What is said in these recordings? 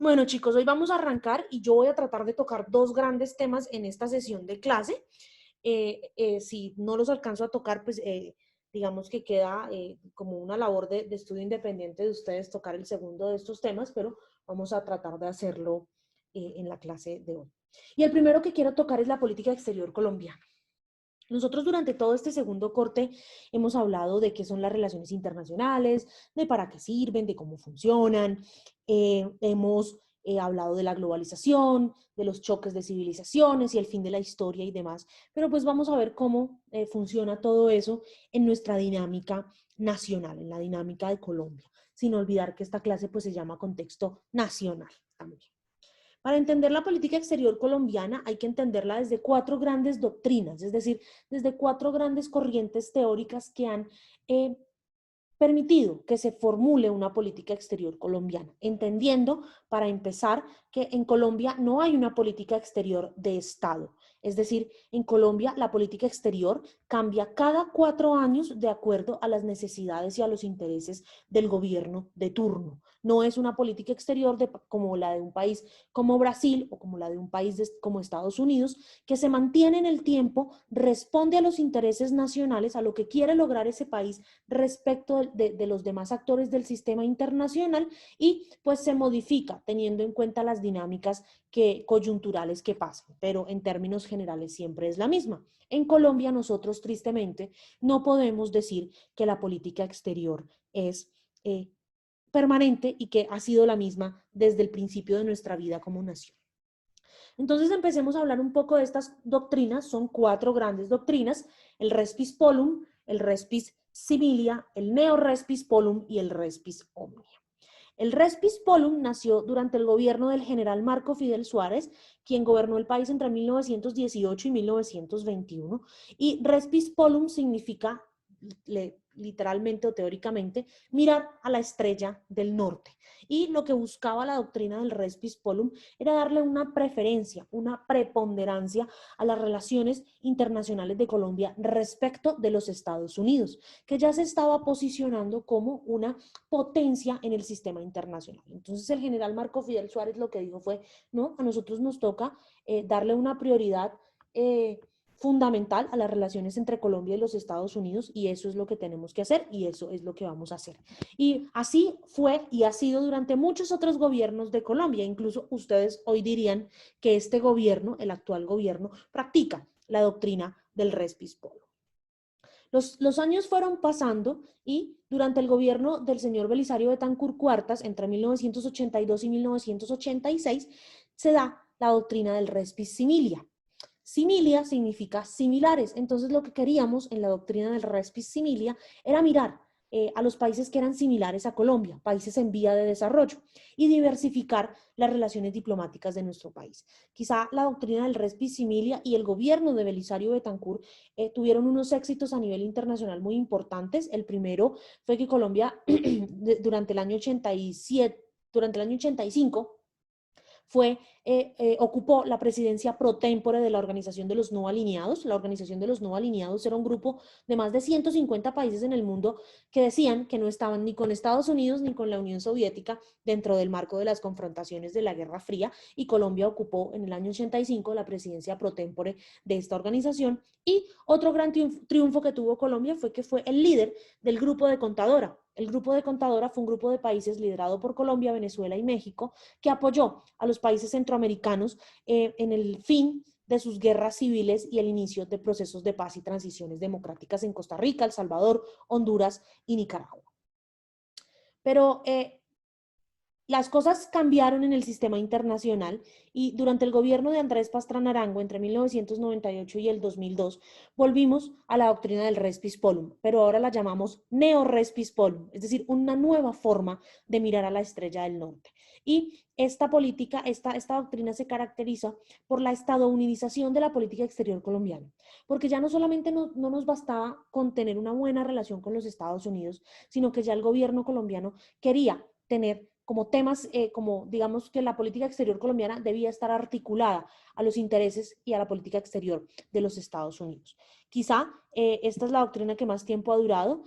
Bueno, chicos, hoy vamos a arrancar y yo voy a tratar de tocar dos grandes temas en esta sesión de clase. Si no los alcanzo a tocar, pues digamos que queda como una labor de estudio independiente de ustedes tocar el segundo de estos temas, pero vamos a tratar de hacerlo en la clase de hoy. Y el primero que quiero tocar es la política exterior colombiana. Nosotros durante todo este segundo corte hemos hablado de qué son las relaciones internacionales, de para qué sirven, de cómo funcionan. Hemos hablado de la globalización, de los choques de civilizaciones y el fin de la historia y demás. Pero pues vamos a ver cómo funciona todo eso en nuestra dinámica nacional, en la dinámica de Colombia, sin olvidar que esta clase pues se llama contexto nacional también. Para entender la política exterior colombiana hay que entenderla desde cuatro grandes doctrinas, es decir, desde cuatro grandes corrientes teóricas que han eh, permitido que se formule una política exterior colombiana, entendiendo, para empezar, que en Colombia no hay una política exterior de Estado. Es decir, en Colombia la política exterior cambia cada 4 años de acuerdo a las necesidades y a los intereses del gobierno de turno. No es una política exterior como la de un país como Brasil o como la de un país como Estados Unidos, que se mantiene en el tiempo, responde a los intereses nacionales, a lo que quiere lograr ese país respecto de los demás actores del sistema internacional y pues se modifica teniendo en cuenta las dinámicas coyunturales que pasan, pero en términos generales siempre es la misma. En Colombia nosotros tristemente no podemos decir que la política exterior es permanente y que ha sido la misma desde el principio de nuestra vida como nación. Entonces empecemos a hablar un poco de estas doctrinas. Son cuatro grandes doctrinas: el Res Polum, el Res Similia, el Neo Res Polum y el Res Omnia. El Res Polum nació durante el gobierno del general Marco Fidel Suárez, quien gobernó el país entre 1918 y 1921, y Res Polum significa, literalmente o teóricamente, mirar a la estrella del norte. Y lo que buscaba la doctrina del Res Polum era darle una preferencia, una preponderancia a las relaciones internacionales de Colombia respecto de los Estados Unidos, que ya se estaba posicionando como una potencia en el sistema internacional. Entonces el general Marco Fidel Suárez lo que dijo fue: no, a nosotros nos toca darle una prioridad fundamental a las relaciones entre Colombia y los Estados Unidos, y eso es lo que tenemos que hacer y eso es lo que vamos a hacer. Y así fue y ha sido durante muchos otros gobiernos de Colombia. Incluso ustedes hoy dirían que este gobierno, el actual gobierno, practica la doctrina del Res Polum. Los años fueron pasando y durante el gobierno del señor Belisario Betancur Cuartas, entre 1982 y 1986, se da la doctrina del Res Similia. Similia significa similares. Entonces lo que queríamos en la doctrina del Res Similia era mirar a los países que eran similares a Colombia, países en vía de desarrollo, y diversificar las relaciones diplomáticas de nuestro país. Quizá la doctrina del Res Similia y el gobierno de Belisario Betancur tuvieron unos éxitos a nivel internacional muy importantes. El primero fue que Colombia durante el año 87, durante el año 85, ocupó la presidencia pro tempore de la Organización de los No Alineados. La Organización de los No Alineados era un grupo de más de 150 países en el mundo que decían que no estaban ni con Estados Unidos ni con la Unión Soviética dentro del marco de las confrontaciones de la Guerra Fría, y Colombia ocupó en el año 85 la presidencia pro tempore de esta organización. Y otro gran triunfo que tuvo Colombia fue que fue el líder del grupo de Contadora. El grupo de Contadora fue un grupo de países liderado por Colombia, Venezuela y México, que apoyó a los países centroamericanos en el fin de sus guerras civiles y el inicio de procesos de paz y transiciones democráticas en Costa Rica, El Salvador, Honduras y Nicaragua. Pero las cosas cambiaron en el sistema internacional y durante el gobierno de Andrés Pastrana Arango entre 1998 y el 2002 volvimos a la doctrina del Res Polum, pero ahora la llamamos Neo-Res Polum, es decir, una nueva forma de mirar a la estrella del norte. Y esta política, esta doctrina se caracteriza por la estadounidización de la política exterior colombiana, porque ya no solamente no nos bastaba con tener una buena relación con los Estados Unidos, sino que ya el gobierno colombiano quería tener como temas, como digamos que la política exterior colombiana debía estar articulada a los intereses y a la política exterior de los Estados Unidos. Quizá esta es la doctrina que más tiempo ha durado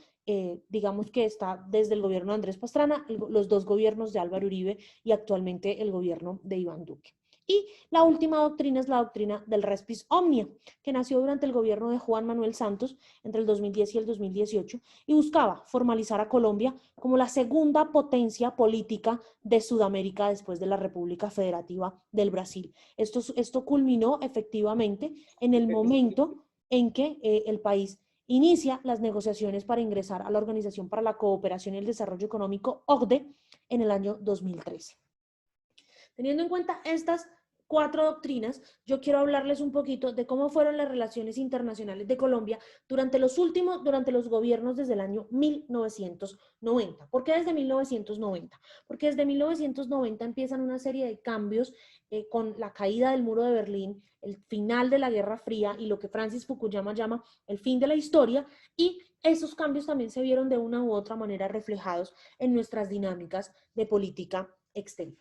digamos que está desde el gobierno de Andrés Pastrana, los dos gobiernos de Álvaro Uribe y actualmente el gobierno de Iván Duque. Y la última doctrina es la doctrina del Respis Omnia, que nació durante el gobierno de Juan Manuel Santos entre el 2010 y el 2018 y buscaba formalizar a Colombia como la segunda potencia política de Sudamérica después de la República Federativa del Brasil. Esto culminó efectivamente en el momento en que el país inicia las negociaciones para ingresar a la Organización para la Cooperación y el Desarrollo Económico, OCDE, en el año 2013. Teniendo en cuenta estas cuatro doctrinas, yo quiero hablarles un poquito de cómo fueron las relaciones internacionales de Colombia durante los gobiernos desde el año 1990. ¿Por qué desde 1990? Porque desde 1990 empiezan una serie de cambios con la caída del muro de Berlín, el final de la Guerra Fría y lo que Francis Fukuyama llama el fin de la historia, y esos cambios también se vieron de una u otra manera reflejados en nuestras dinámicas de política exterior.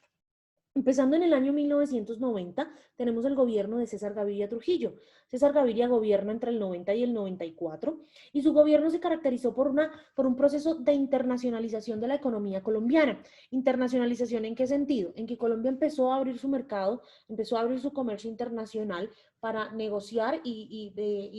Empezando en el año 1990, tenemos el gobierno de César Gaviria Trujillo. César Gaviria gobierna entre el 90 y el 94 y su gobierno se caracterizó por un proceso de internacionalización de la economía colombiana. ¿Internacionalización en qué sentido? En que Colombia empezó a abrir su mercado, empezó a abrir su comercio internacional para negociar y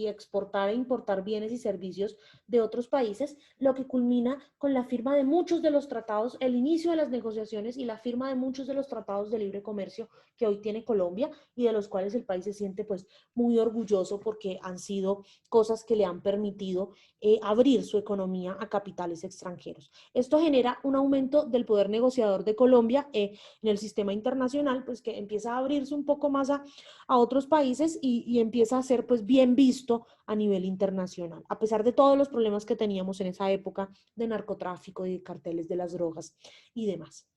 exportar e importar bienes y servicios de otros países, lo que culmina con la firma de muchos de los tratados, el inicio de las negociaciones y la firma de muchos de los tratados de libre comercio que hoy tiene Colombia y de los cuales el país se siente pues muy orgulloso porque han sido cosas que le han permitido abrir su economía a capitales extranjeros. Esto genera un aumento del poder negociador de Colombia en el sistema internacional, pues que empieza a abrirse un poco más a otros países y empieza a ser pues bien visto a nivel internacional, a pesar de todos los problemas que teníamos en esa época de narcotráfico y de carteles de las drogas y demás.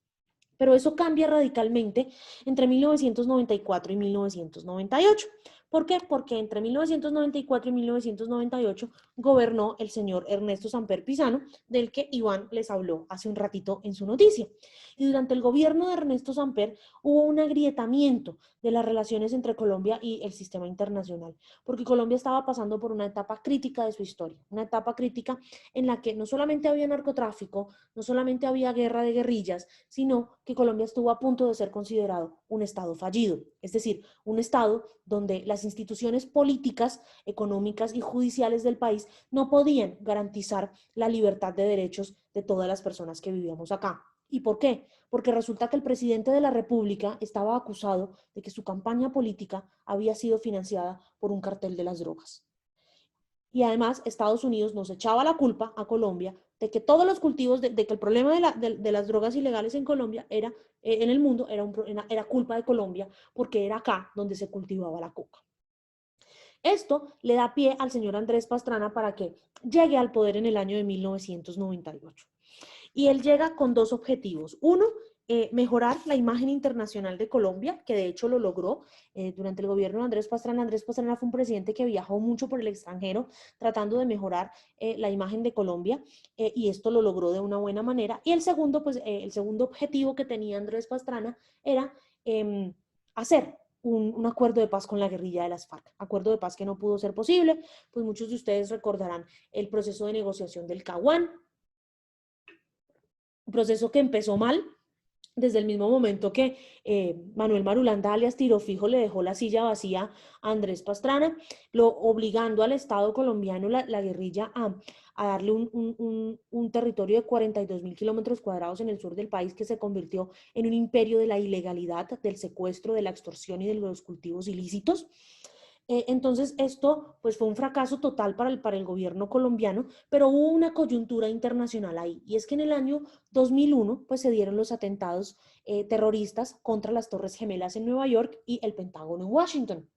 Pero eso cambia radicalmente entre 1994 y 1998. ¿Por qué? Porque entre 1994 y 1998 gobernó el señor Ernesto Samper Pizano, del que Iván les habló hace un ratito en su noticia. Y durante el gobierno de Ernesto Samper hubo un agrietamiento de las relaciones entre Colombia y el sistema internacional, porque Colombia estaba pasando por una etapa crítica de su historia, una etapa crítica en la que no solamente había narcotráfico, no solamente había guerra de guerrillas, sino que Colombia estuvo a punto de ser considerado un Estado fallido, es decir, un Estado donde las instituciones políticas, económicas y judiciales del país no podían garantizar la libertad de derechos de todas las personas que vivíamos acá. ¿Y por qué? Porque resulta que el presidente de la República estaba acusado de que su campaña política había sido financiada por un cartel de las drogas. Y además Estados Unidos nos echaba la culpa a Colombia de que todos los cultivos, de que el problema de las drogas ilegales en Colombia era, en el mundo, era culpa de Colombia, porque era acá donde se cultivaba la coca. Esto le da pie al señor Andrés Pastrana para que llegue al poder en el año de 1998. Y él llega con dos objetivos. Uno, mejorar la imagen internacional de Colombia, que de hecho lo logró durante el gobierno de Andrés Pastrana. Andrés Pastrana fue un presidente que viajó mucho por el extranjero tratando de mejorar la imagen de Colombia y esto lo logró de una buena manera. Y el segundo, el segundo objetivo que tenía Andrés Pastrana era hacer un acuerdo de paz con la guerrilla de las FARC, acuerdo de paz que no pudo ser posible, pues muchos de ustedes recordarán el proceso de negociación del Caguán, un proceso que empezó mal, desde el mismo momento que Manuel Marulanda, alias Tiro Fijo, le dejó la silla vacía a Andrés Pastrana, obligando al Estado colombiano, la guerrilla, a darle un territorio de 42.000 kilómetros cuadrados en el sur del país que se convirtió en un imperio de la ilegalidad, del secuestro, de la extorsión y de los cultivos ilícitos. Entonces esto pues fue un fracaso total para el gobierno colombiano, pero hubo una coyuntura internacional ahí, y es que en el año 2001 pues se dieron los atentados terroristas contra las Torres Gemelas en Nueva York y el Pentágono en Washington.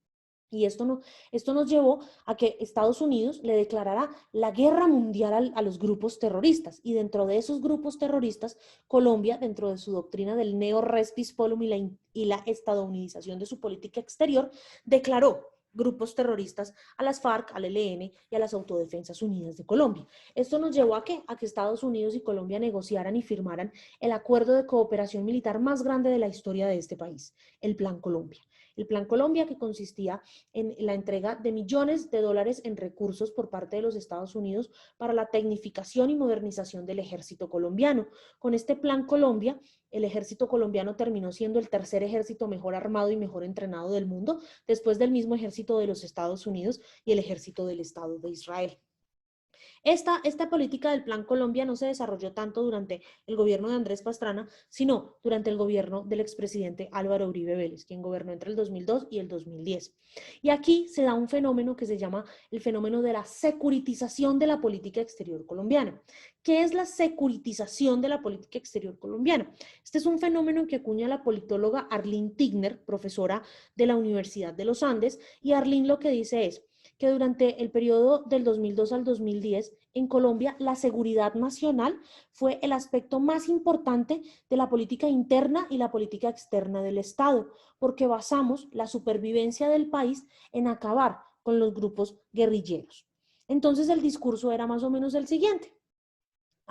Y esto nos llevó a que Estados Unidos le declarara la guerra mundial a los grupos terroristas. Y dentro de esos grupos terroristas, Colombia, dentro de su doctrina del neo res pispolium y la estadounidización de su política exterior, declaró grupos terroristas, a las FARC, al ELN y a las Autodefensas Unidas de Colombia. Esto nos llevó ¿a qué? A que Estados Unidos y Colombia negociaran y firmaran el acuerdo de cooperación militar más grande de la historia de este país, el Plan Colombia. El Plan Colombia, que consistía en la entrega de millones de dólares en recursos por parte de los Estados Unidos para la tecnificación y modernización del ejército colombiano. Con este Plan Colombia, el ejército colombiano terminó siendo el tercer ejército mejor armado y mejor entrenado del mundo, después del mismo ejército de los Estados Unidos y el ejército del Estado de Israel. Esta política del Plan Colombia no se desarrolló tanto durante el gobierno de Andrés Pastrana, sino durante el gobierno del expresidente Álvaro Uribe Vélez, quien gobernó entre el 2002 y el 2010. Y aquí se da un fenómeno que se llama el fenómeno de la securitización de la política exterior colombiana. ¿Qué es la securitización de la política exterior colombiana? Este es un fenómeno que acuña la politóloga Arlene Tigner, profesora de la Universidad de los Andes, y Arlene lo que dice es que durante el periodo del 2002 al 2010, en Colombia, la seguridad nacional fue el aspecto más importante de la política interna y la política externa del Estado, porque basamos la supervivencia del país en acabar con los grupos guerrilleros. Entonces el discurso era más o menos el siguiente: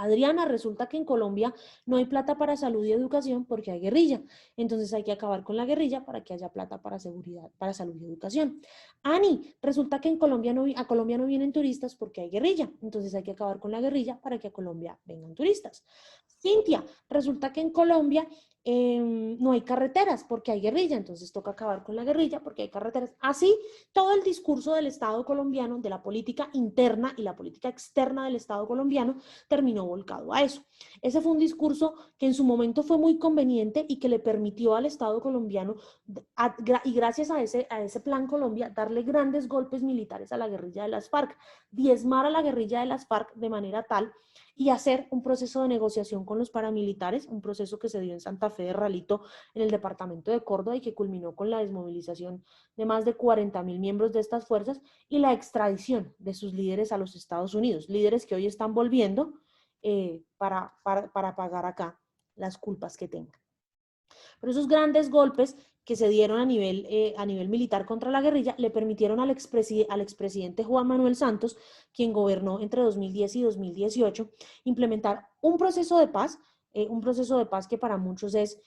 Adriana, resulta que en Colombia no hay plata para salud y educación porque hay guerrilla. Entonces hay que acabar con la guerrilla para que haya plata para seguridad, para salud y educación. Ani, resulta que en Colombia a Colombia no vienen turistas porque hay guerrilla. Entonces hay que acabar con la guerrilla para que a Colombia vengan turistas. Cintia, resulta que en Colombia no hay carreteras porque hay guerrilla, entonces toca acabar con la guerrilla porque hay carreteras. Así, todo el discurso del Estado colombiano, de la política interna y la política externa del Estado colombiano, terminó volcado a eso. Ese fue un discurso que en su momento fue muy conveniente y que le permitió al Estado colombiano, y gracias a ese Plan Colombia, darle grandes golpes militares a la guerrilla de las FARC, diezmar a la guerrilla de las FARC de manera tal y hacer un proceso de negociación con los paramilitares, un proceso que se dio en Santa Fe de Ralito, en el departamento de Córdoba, y que culminó con la desmovilización de más de 40.000 miembros de estas fuerzas y la extradición de sus líderes a los Estados Unidos, líderes que hoy están volviendo para pagar acá las culpas que tengan. Pero esos grandes golpes que se dieron a nivel militar contra la guerrilla le permitieron al expresidente Juan Manuel Santos, quien gobernó entre 2010 y 2018, implementar un proceso de paz que para muchos es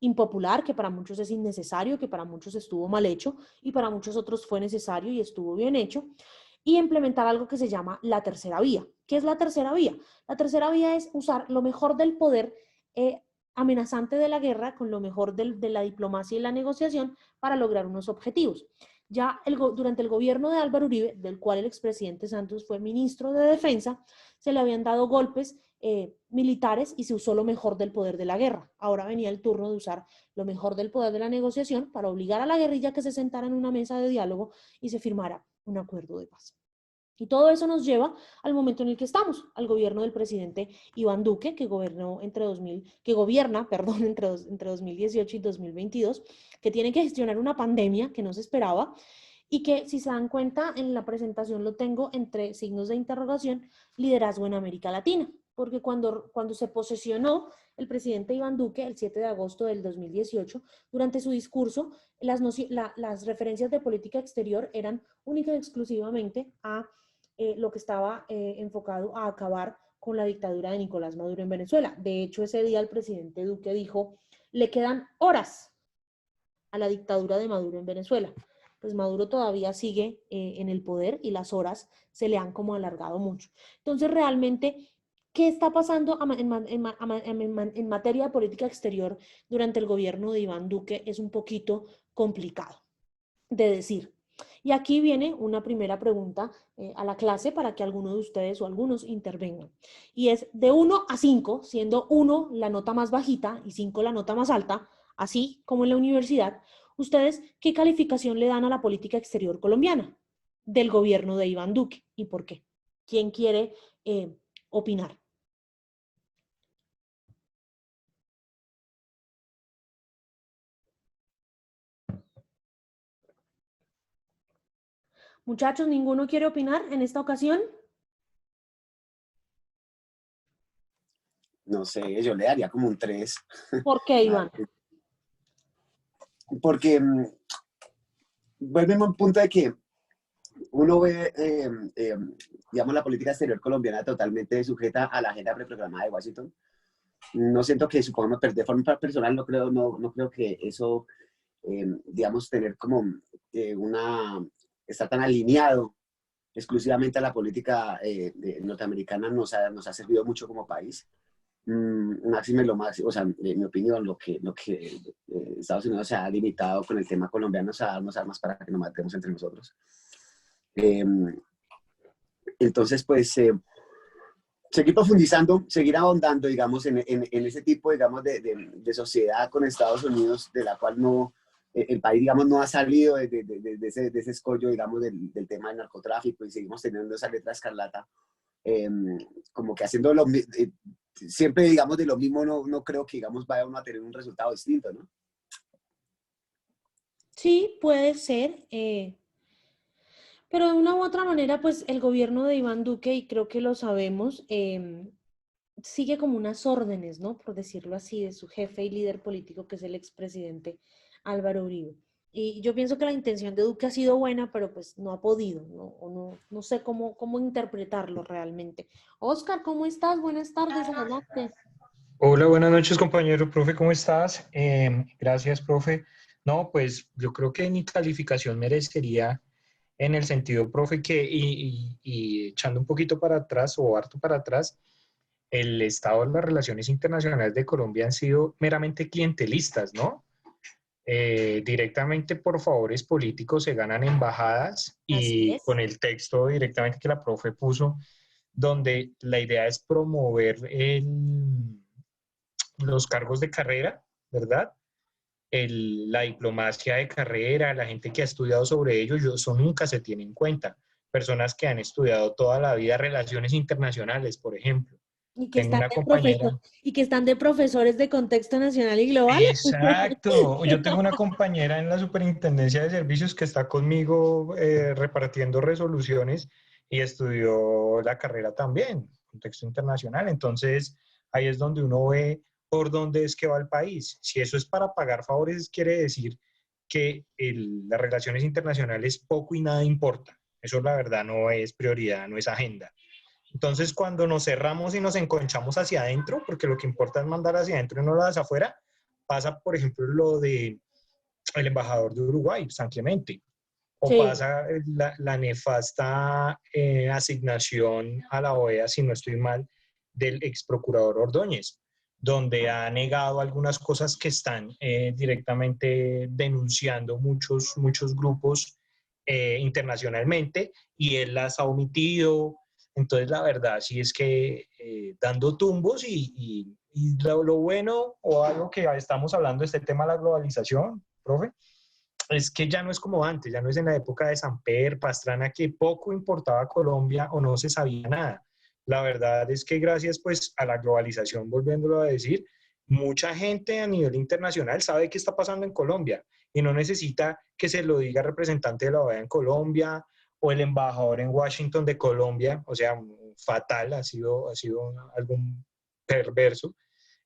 impopular, que para muchos es innecesario, que para muchos estuvo mal hecho y para muchos otros fue necesario y estuvo bien hecho, y implementar algo que se llama la tercera vía. ¿Qué es la tercera vía? La tercera vía es usar lo mejor del poder amenazante de la guerra con lo mejor de la diplomacia y la negociación para lograr unos objetivos. Ya durante el gobierno de Álvaro Uribe, del cual el expresidente Santos fue ministro de Defensa, se le habían dado golpes militares y se usó lo mejor del poder de la guerra. Ahora venía el turno de usar lo mejor del poder de la negociación para obligar a la guerrilla a que se sentara en una mesa de diálogo y se firmara un acuerdo de paz. Y todo eso nos lleva al momento en el que estamos, al gobierno del presidente Iván Duque, que gobierna entre 2018 y 2022, que tiene que gestionar una pandemia que no se esperaba y que, si se dan cuenta, en la presentación lo tengo entre signos de interrogación: liderazgo en América Latina, porque cuando se posesionó el presidente Iván Duque el 7 de agosto del 2018, durante su discurso, las referencias de política exterior eran única y exclusivamente a lo que estaba enfocado a acabar con la dictadura de Nicolás Maduro en Venezuela. De hecho, ese día el presidente Duque dijo: le quedan horas a la dictadura de Maduro en Venezuela. Pues Maduro todavía sigue en el poder y las horas se le han como alargado mucho. Entonces, realmente, ¿qué está pasando en materia de política exterior durante el gobierno de Iván Duque? Es un poquito complicado de decir. Y aquí viene una primera pregunta a la clase para que alguno de ustedes o algunos intervengan. Y es de 1 a 5, siendo 1 la nota más bajita y 5 la nota más alta, así como en la universidad. ¿Ustedes qué calificación le dan a la política exterior colombiana del gobierno de Iván Duque y por qué? ¿Quién quiere opinar? Muchachos, ¿ninguno quiere opinar en esta ocasión? No sé, yo le daría como un 3. ¿Por qué, Iván? Porque vuelve a un punto de que uno ve, digamos, la política exterior colombiana totalmente sujeta a la agenda preprogramada de Washington. No siento que supongamos, de forma personal, no creo que eso, digamos, tener como estar tan alineado exclusivamente a la política norteamericana nos ha servido mucho como país. Máxime lo máximo, o sea, en mi opinión, lo que Estados Unidos se ha limitado con el tema colombiano es a darnos armas para que nos matemos entre nosotros. Eh, entonces, pues, seguir profundizando, seguir ahondando, digamos, en ese tipo, digamos, de sociedad con Estados Unidos, de la cual no, el país, digamos, no ha salido de ese escollo, digamos, del tema del narcotráfico y seguimos teniendo esa letra escarlata, eh, como que haciendo siempre, digamos, de lo mismo, no creo que, digamos, vaya uno a tener un resultado distinto, ¿no? Sí, puede ser. Pero de una u otra manera, pues el gobierno de Iván Duque, y creo que lo sabemos, sigue como unas órdenes, ¿no? Por decirlo así, de su jefe y líder político, que es el expresidente Álvaro Uribe. Y yo pienso que la intención de Duque ha sido buena, pero pues no ha podido, ¿no? O no sé cómo interpretarlo realmente. Oscar, ¿cómo estás? Buenas tardes, adelante. Hola, buenas noches, compañero. Profe, ¿cómo estás? Gracias, profe. No, pues yo creo que mi calificación merecería en el sentido, profe, y echando un poquito para atrás o harto para atrás, el estado de las relaciones internacionales de Colombia han sido meramente clientelistas, ¿no? Directamente por favores políticos se ganan embajadas Así y es. con el texto directamente que la profe puso, donde la idea es promover los cargos de carrera, ¿verdad? La diplomacia de carrera, la gente que ha estudiado sobre ello, eso nunca se tiene en cuenta. Personas que han estudiado toda la vida relaciones internacionales, por ejemplo. Y que Tengo están una de profesor, compañera. y que están de profesores de contexto nacional y global. Exacto. Yo tengo una compañera en la Superintendencia de Servicios que está conmigo repartiendo resoluciones y estudió la carrera también, contexto internacional. Entonces, ahí es donde uno ve por dónde es que va el país. Si eso es para pagar favores, quiere decir que las relaciones internacionales poco y nada importa. Eso la verdad no es prioridad, no es agenda. Entonces, cuando nos cerramos y nos enconchamos hacia adentro, porque lo que importa es mandar hacia adentro y no lo hacia afuera, pasa, por ejemplo, lo de el embajador de Uruguay, San Clemente, o Sí, pasa la nefasta asignación a la OEA, si no estoy mal, del ex procurador Ordóñez, donde ha negado algunas cosas que están directamente denunciando muchos grupos internacionalmente y él las ha omitido. Entonces, la verdad, sí es que dando tumbos y lo bueno o algo que estamos hablando de este tema de la globalización, profe, es que ya no es como antes, ya no es en la época de Samper, Pastrana, que poco importaba Colombia o no se sabía nada. La verdad es que gracias pues a la globalización, volviéndolo a decir, mucha gente a nivel internacional sabe qué está pasando en Colombia y no necesita que se lo diga el representante de la OEA en Colombia o el embajador en Washington de Colombia, o sea, fatal, ha sido algo perverso.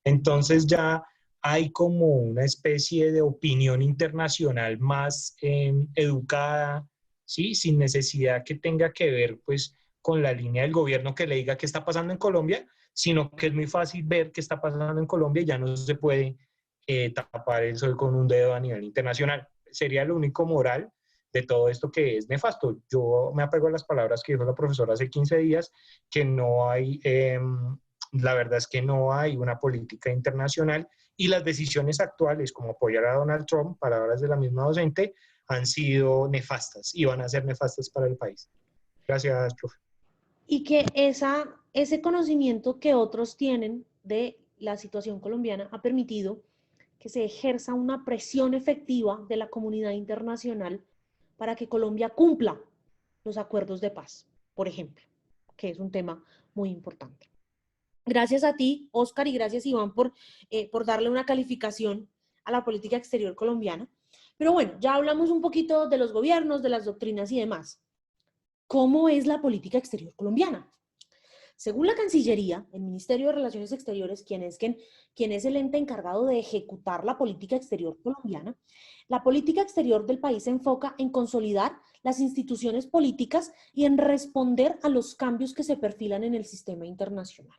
Entonces ya hay como una especie de opinión internacional más educada, ¿sí? Sin necesidad que tenga que ver pues con la línea del gobierno que le diga qué está pasando en Colombia, sino que es muy fácil ver qué está pasando en Colombia y ya no se puede tapar el sol con un dedo a nivel internacional. Sería lo único moral de todo esto que es nefasto. Yo me apego a las palabras que dijo la profesora hace 15 días, que no hay, la verdad es que no hay una política internacional y las decisiones actuales, como apoyar a Donald Trump, palabras de la misma docente, han sido nefastas y van a ser nefastas para el país. Gracias, profe. y que ese conocimiento que otros tienen de la situación colombiana ha permitido que se ejerza una presión efectiva de la comunidad internacional para que Colombia cumpla los acuerdos de paz, por ejemplo, que es un tema muy importante. Gracias a ti, Oscar, y gracias, Iván, por darle una calificación a la política exterior colombiana. Pero bueno, ya hablamos un poquito de los gobiernos, de las doctrinas y demás. ¿Cómo es la política exterior colombiana? Según la Cancillería, el Ministerio de Relaciones Exteriores, quien es el ente encargado de ejecutar la política exterior colombiana, la política exterior del país se enfoca en consolidar las instituciones políticas y en responder a los cambios que se perfilan en el sistema internacional.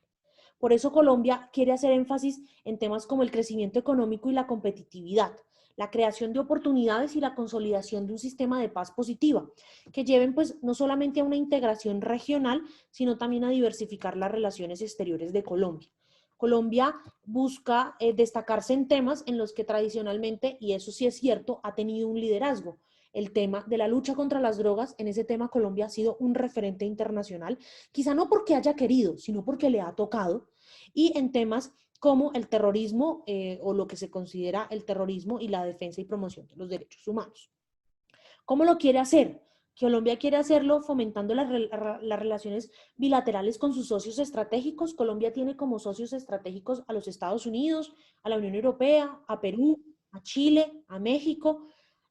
Por eso Colombia quiere hacer énfasis en temas como el crecimiento económico y la competitividad, la creación de oportunidades y la consolidación de un sistema de paz positiva, que lleven pues no solamente a una integración regional, sino también a diversificar las relaciones exteriores de Colombia. Colombia busca destacarse en temas en los que tradicionalmente, y eso sí es cierto, ha tenido un liderazgo. El tema de la lucha contra las drogas, en ese tema Colombia ha sido un referente internacional, quizá no porque haya querido, sino porque le ha tocado, y en temas como el terrorismo o lo que se considera el terrorismo y la defensa y promoción de los derechos humanos. ¿Cómo lo quiere hacer? Colombia quiere hacerlo fomentando las relaciones bilaterales con sus socios estratégicos. Colombia tiene como socios estratégicos a los Estados Unidos, a la Unión Europea, a Perú, a Chile, a México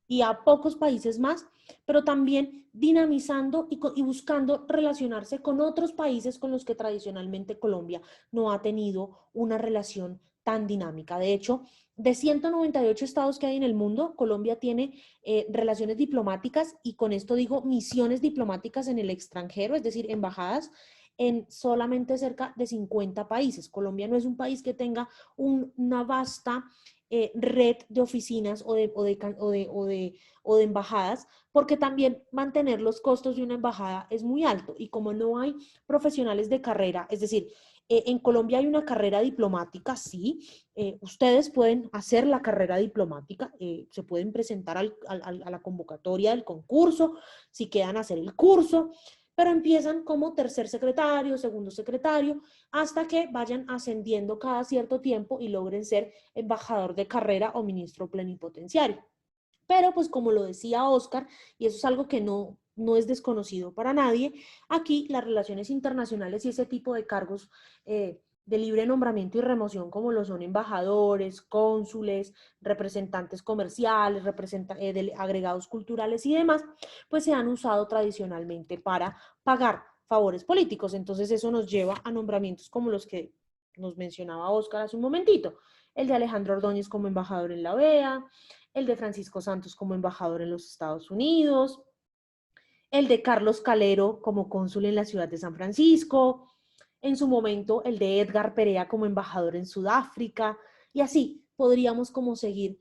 y a pocos países más, pero también dinamizando y buscando relacionarse con otros países con los que tradicionalmente Colombia no ha tenido una relación tan dinámica. De hecho, de 198 estados que hay en el mundo, Colombia tiene relaciones diplomáticas, y con esto digo misiones diplomáticas en el extranjero, es decir, embajadas en solamente cerca de 50 países. Colombia no es un país que tenga una vasta red de oficinas o de embajadas, porque también mantener los costos de una embajada es muy alto, y como no hay profesionales de carrera, es decir, en Colombia hay una carrera diplomática, sí, ustedes pueden hacer la carrera diplomática, se pueden presentar a la convocatoria del concurso, si quedan hacer el curso, pero empiezan como tercer secretario, segundo secretario, hasta que vayan ascendiendo cada cierto tiempo y logren ser embajador de carrera o ministro plenipotenciario. Pero pues como lo decía Oscar, y eso es algo que no es desconocido para nadie, aquí las relaciones internacionales y ese tipo de cargos de libre nombramiento y remoción, como lo son embajadores, cónsules, representantes comerciales, agregados culturales y demás, pues se han usado tradicionalmente para pagar favores políticos. Entonces eso nos lleva a nombramientos como los que nos mencionaba Oscar hace un momentito, el de Alejandro Ordóñez como embajador en la OEA, el de Francisco Santos como embajador en los Estados Unidos, el de Carlos Calero como cónsul en la ciudad de San Francisco, en su momento el de Edgar Perea como embajador en Sudáfrica, y así podríamos como seguir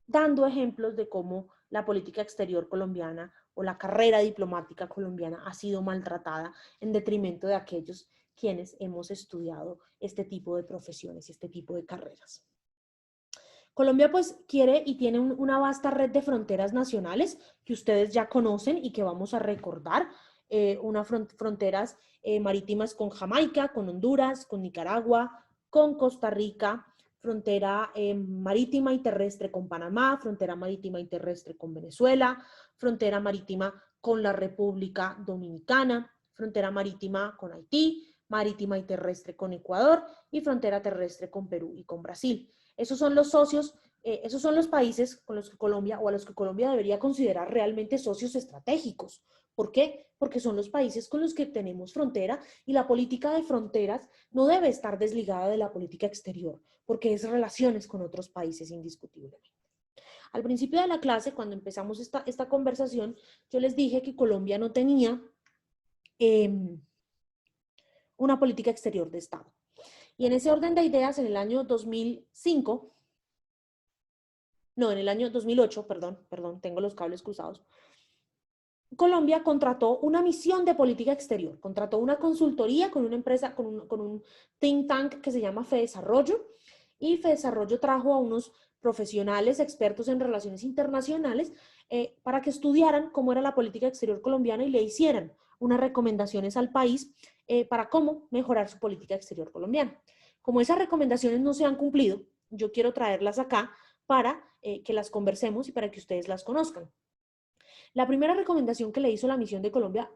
dando ejemplos de cómo la política exterior colombiana o la carrera diplomática colombiana ha sido maltratada en detrimento de aquellos quienes hemos estudiado este tipo de profesiones y este tipo de carreras. Colombia pues quiere y tiene una vasta red de fronteras nacionales que ustedes ya conocen y que vamos a recordar, unas fronteras marítimas con Jamaica, con Honduras, con Nicaragua, con Costa Rica, frontera marítima y terrestre con Panamá, frontera marítima y terrestre con Venezuela, frontera marítima con la República Dominicana, frontera marítima con Haití, marítima y terrestre con Ecuador y frontera terrestre con Perú y con Brasil. Esos son los socios, esos son los países con los que Colombia, o a los que Colombia debería considerar realmente socios estratégicos. ¿Por qué? Porque son los países con los que tenemos frontera, y la política de fronteras no debe estar desligada de la política exterior, porque es relaciones con otros países indiscutiblemente. Al principio de la clase, cuando empezamos esta conversación, yo les dije que Colombia no tenía una política exterior de Estado. Y en ese orden de ideas, en el año 2005, no, en el año 2008, perdón, tengo los cables cruzados, Colombia contrató una misión de política exterior, contrató una consultoría con una empresa, con un think tank que se llama FEDesarrollo, y FEDesarrollo trajo a unos profesionales expertos en relaciones internacionales para que estudiaran cómo era la política exterior colombiana y le hicieran unas recomendaciones al país para cómo mejorar su política exterior colombiana. Como esas recomendaciones no se han cumplido, yo quiero traerlas acá para que las conversemos y para que ustedes las conozcan. La primera recomendación que le hizo la misión de Colombia,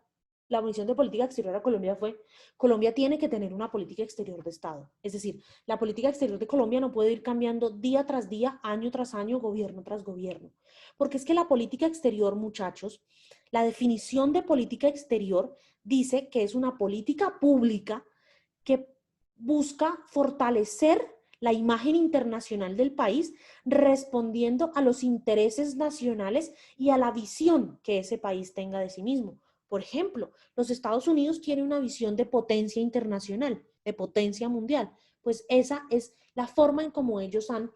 la misión de política exterior a Colombia fue: Colombia tiene que tener una política exterior de Estado. Es decir, la política exterior de Colombia no puede ir cambiando día tras día, año tras año, gobierno tras gobierno. Porque es que la política exterior, muchachos, la definición de política exterior dice que es una política pública que busca fortalecer la imagen internacional del país, respondiendo a los intereses nacionales y a la visión que ese país tenga de sí mismo. Por ejemplo, los Estados Unidos tienen una visión de potencia internacional, de potencia mundial. Pues esa es la forma en cómo ellos han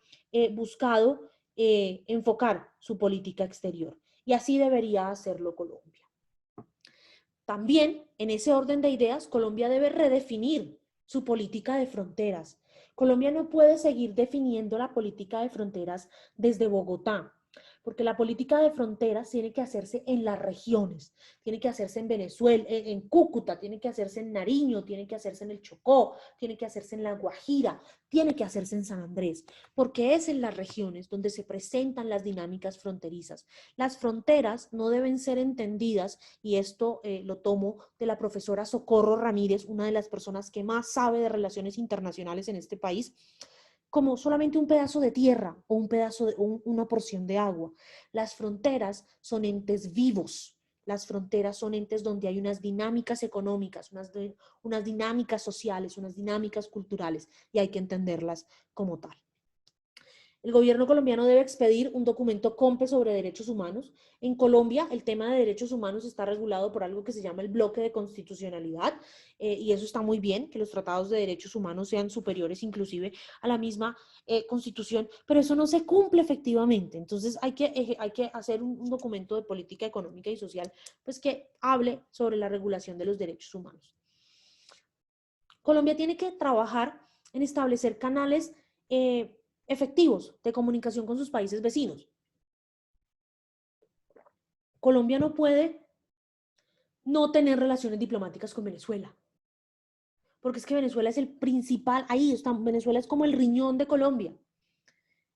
buscado enfocar su política exterior. Y así debería hacerlo Colombia. También, en ese orden de ideas, Colombia debe redefinir su política de fronteras. Colombia no puede seguir definiendo la política de fronteras desde Bogotá, porque la política de fronteras tiene que hacerse en las regiones, tiene que hacerse en Venezuela, en Cúcuta, tiene que hacerse en Nariño, tiene que hacerse en el Chocó, tiene que hacerse en La Guajira, tiene que hacerse en San Andrés, porque es en las regiones donde se presentan las dinámicas fronterizas. Las fronteras no deben ser entendidas, y esto lo tomo de la profesora Socorro Ramírez, una de las personas que más sabe de relaciones internacionales en este país, como solamente un pedazo de tierra o un pedazo de una porción de agua. Las fronteras son entes vivos. Las fronteras son entes donde hay unas dinámicas económicas, unas dinámicas sociales, unas dinámicas culturales, y hay que entenderlas como tal. El gobierno colombiano debe expedir un documento COMPE sobre derechos humanos. En Colombia, el tema de derechos humanos está regulado por algo que se llama el bloque de constitucionalidad, y eso está muy bien, que los tratados de derechos humanos sean superiores inclusive a la misma constitución, pero eso no se cumple efectivamente. Entonces hay que hacer un documento de política económica y social pues, que hable sobre la regulación de los derechos humanos. Colombia tiene que trabajar en establecer canales efectivos de comunicación con sus países vecinos. Colombia no puede no tener relaciones diplomáticas con Venezuela, porque es que Venezuela es el principal, ahí está, Venezuela es como el riñón de Colombia.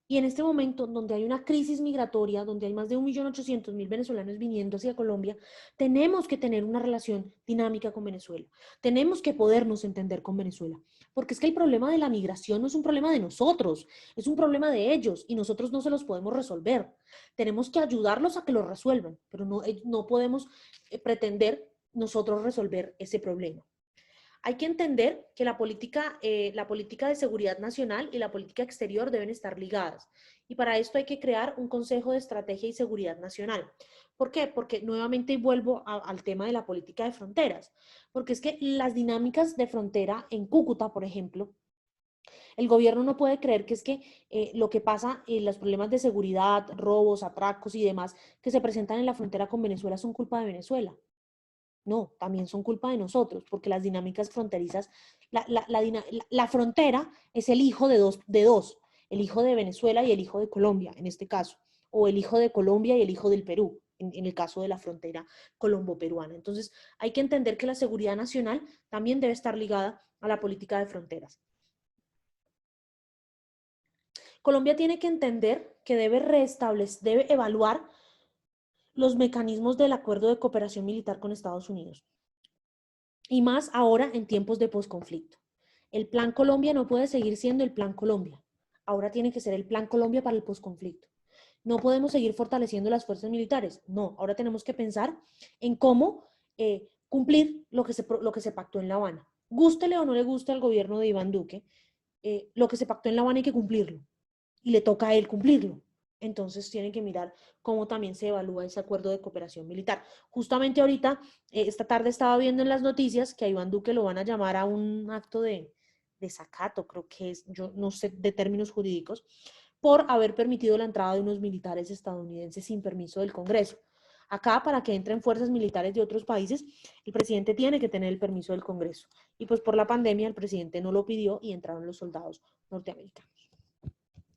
Y en este momento, donde hay una crisis migratoria, donde hay más de 1.800.000 venezolanos viniendo hacia Colombia, tenemos que tener una relación dinámica con Venezuela. Tenemos que podernos entender con Venezuela. Porque es que el problema de la migración no es un problema de nosotros, es un problema de ellos, y nosotros no se los podemos resolver. Tenemos que ayudarlos a que lo resuelvan, pero no podemos pretender nosotros resolver ese problema. Hay que entender que la política de seguridad nacional y la política exterior deben estar ligadas. Y para esto hay que crear un Consejo de Estrategia y Seguridad Nacional. ¿Por qué? Porque nuevamente vuelvo al tema de la política de fronteras. Porque es que las dinámicas de frontera en Cúcuta, por ejemplo, el gobierno no puede creer que es que lo que pasa en los problemas de seguridad, robos, atracos y demás que se presentan en la frontera con Venezuela son culpa de Venezuela. No, también son culpa de nosotros, porque las dinámicas fronterizas, la frontera es el hijo de dos, el hijo de Venezuela y el hijo de Colombia, en este caso, o el hijo de Colombia y el hijo del Perú, en el caso de la frontera colombo-peruana. Entonces, hay que entender que la seguridad nacional también debe estar ligada a la política de fronteras. Colombia tiene que entender que debe evaluar los mecanismos del acuerdo de cooperación militar con Estados Unidos. Y más ahora en tiempos de posconflicto. El Plan Colombia no puede seguir siendo el Plan Colombia. Ahora tiene que ser el Plan Colombia para el posconflicto. No podemos seguir fortaleciendo las fuerzas militares. No, ahora tenemos que pensar en cómo cumplir lo que se pactó en La Habana. Gústele o no le guste al gobierno de Iván Duque, lo que se pactó en La Habana hay que cumplirlo. Y le toca a él cumplirlo. Entonces tienen que mirar cómo también se evalúa ese acuerdo de cooperación militar. Justamente ahorita, esta tarde estaba viendo en las noticias que a Iván Duque lo van a llamar a un acto de desacato, creo que es, yo no sé de términos jurídicos, por haber permitido la entrada de unos militares estadounidenses sin permiso del Congreso. Acá, para que entren fuerzas militares de otros países, el presidente tiene que tener el permiso del Congreso. Y pues por la pandemia el presidente no lo pidió y entraron los soldados norteamericanos.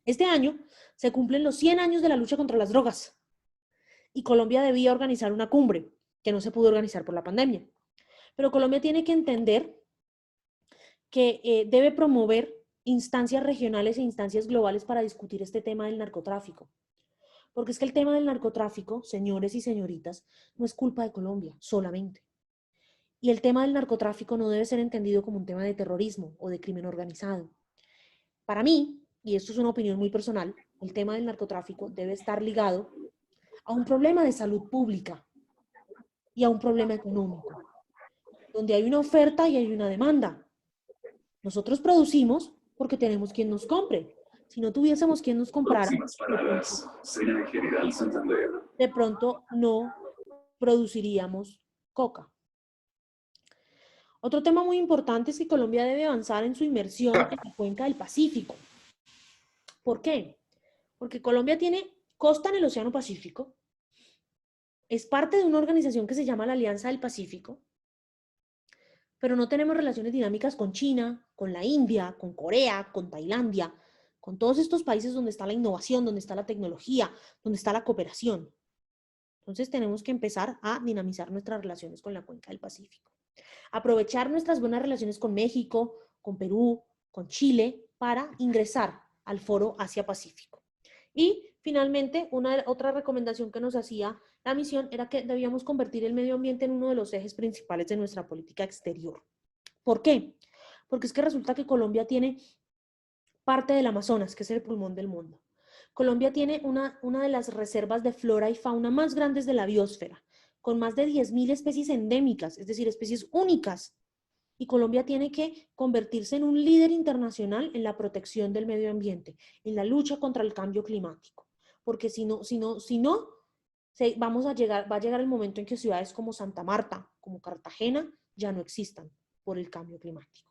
Este año se cumplen los 100 años de la lucha contra las drogas y Colombia debía organizar una cumbre que no se pudo organizar por la pandemia. Pero Colombia tiene que entender que debe promover instancias regionales e instancias globales para discutir este tema del narcotráfico. Porque es que el tema del narcotráfico, señores y señoritas, no es culpa de Colombia solamente. Y el tema del narcotráfico no debe ser entendido como un tema de terrorismo o de crimen organizado. Para mí, y esto es una opinión muy personal, el tema del narcotráfico debe estar ligado a un problema de salud pública y a un problema económico. donde hay una oferta y hay una demanda. Nosotros producimos porque tenemos quien nos compre. Si no tuviésemos quien nos comprara, de pronto no produciríamos coca. Otro tema muy importante es que Colombia debe avanzar en su inmersión en la cuenca del Pacífico. ¿Por qué? Porque Colombia tiene costa en el Océano Pacífico, es parte de una organización que se llama la Alianza del Pacífico, pero no tenemos relaciones dinámicas con China, con la India, con Corea, con Tailandia, con todos estos países donde está la innovación, donde está la tecnología, donde está la cooperación. Entonces tenemos que empezar a dinamizar nuestras relaciones con la cuenca del Pacífico. Aprovechar nuestras buenas relaciones con México, con Perú, con Chile, para ingresar al foro Asia-Pacífico. Y finalmente, otra recomendación que nos hacía la misión era que debíamos convertir el medio ambiente en uno de los ejes principales de nuestra política exterior. ¿Por qué? Porque es que resulta que Colombia tiene parte del Amazonas, que es el pulmón del mundo. Colombia tiene una de las reservas de flora y fauna más grandes de la biosfera, con más de 10.000 especies endémicas, es decir, especies únicas. Y Colombia tiene que convertirse en un líder internacional en la protección del medio ambiente, en la lucha contra el cambio climático. Porque va a llegar el momento en que ciudades como Santa Marta, como Cartagena, ya no existan por el cambio climático.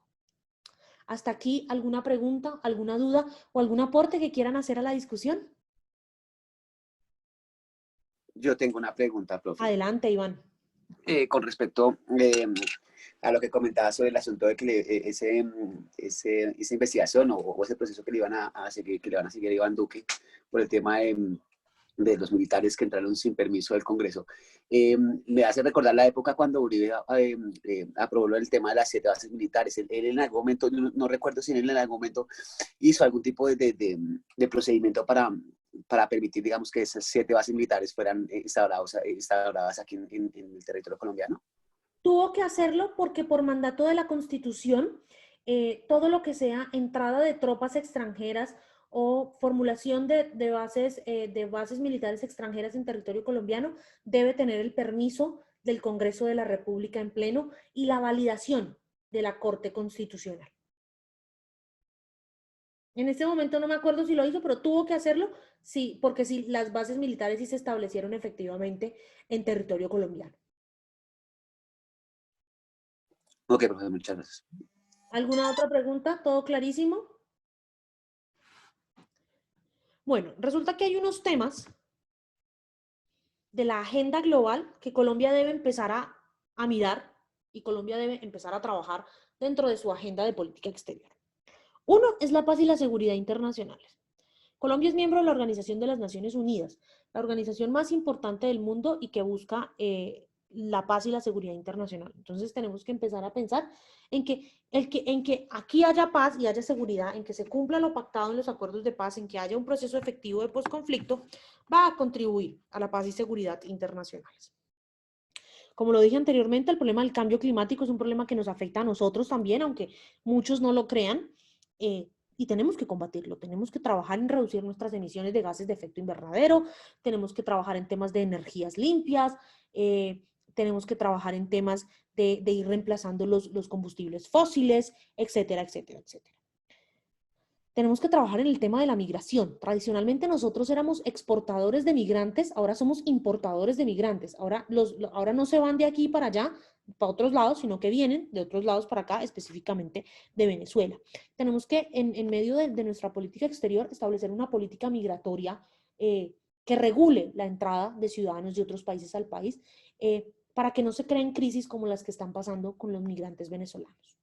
¿Hasta aquí alguna pregunta, alguna duda o algún aporte que quieran hacer a la discusión? Yo tengo una pregunta, profe. Adelante, Iván. Con respecto a lo que comentaba sobre el asunto de que esa investigación o ese proceso que le van a seguir, que le van a seguir a Iván Duque por el tema de los militares que entraron sin permiso del Congreso. Me hace recordar la época cuando Uribe aprobó el tema de las 7 bases militares. Él en algún momento, no recuerdo si él en algún momento hizo algún tipo de procedimiento para permitir, digamos, que esas 7 bases militares fueran instauradas aquí en el territorio colombiano. Tuvo que hacerlo porque por mandato de la Constitución, todo lo que sea entrada de tropas extranjeras o formulación de bases militares extranjeras en territorio colombiano debe tener el permiso del Congreso de la República en pleno y la validación de la Corte Constitucional. En este momento no me acuerdo si lo hizo, pero tuvo que hacerlo, sí, porque sí, las bases militares sí se establecieron efectivamente en territorio colombiano. Ok, profesor, muchas gracias. ¿Alguna otra pregunta? ¿Todo clarísimo? Bueno, resulta que hay unos temas de la agenda global que Colombia debe empezar a mirar y Colombia debe empezar a trabajar dentro de su agenda de política exterior. Uno es la paz y la seguridad internacionales. Colombia es miembro de la Organización de las Naciones Unidas, la organización más importante del mundo y que busca la paz y la seguridad internacional. Entonces tenemos que empezar a pensar en que aquí haya paz y haya seguridad, en que se cumpla lo pactado en los acuerdos de paz, en que haya un proceso efectivo de posconflicto, va a contribuir a la paz y seguridad internacionales. Como lo dije anteriormente, el problema del cambio climático es un problema que nos afecta a nosotros también, aunque muchos no lo crean, y tenemos que combatirlo. Tenemos que trabajar en reducir nuestras emisiones de gases de efecto invernadero, tenemos que trabajar en temas de energías limpias, tenemos que trabajar en temas de ir reemplazando los combustibles fósiles, etcétera, etcétera, etcétera. Tenemos que trabajar en el tema de la migración. Tradicionalmente nosotros éramos exportadores de migrantes, ahora somos importadores de migrantes. Ahora no se van de aquí para allá, para otros lados, sino que vienen de otros lados para acá, específicamente de Venezuela. Tenemos que, en medio de nuestra política exterior, establecer una política migratoria que regule la entrada de ciudadanos de otros países al país, para que no se creen crisis como las que están pasando con los migrantes venezolanos.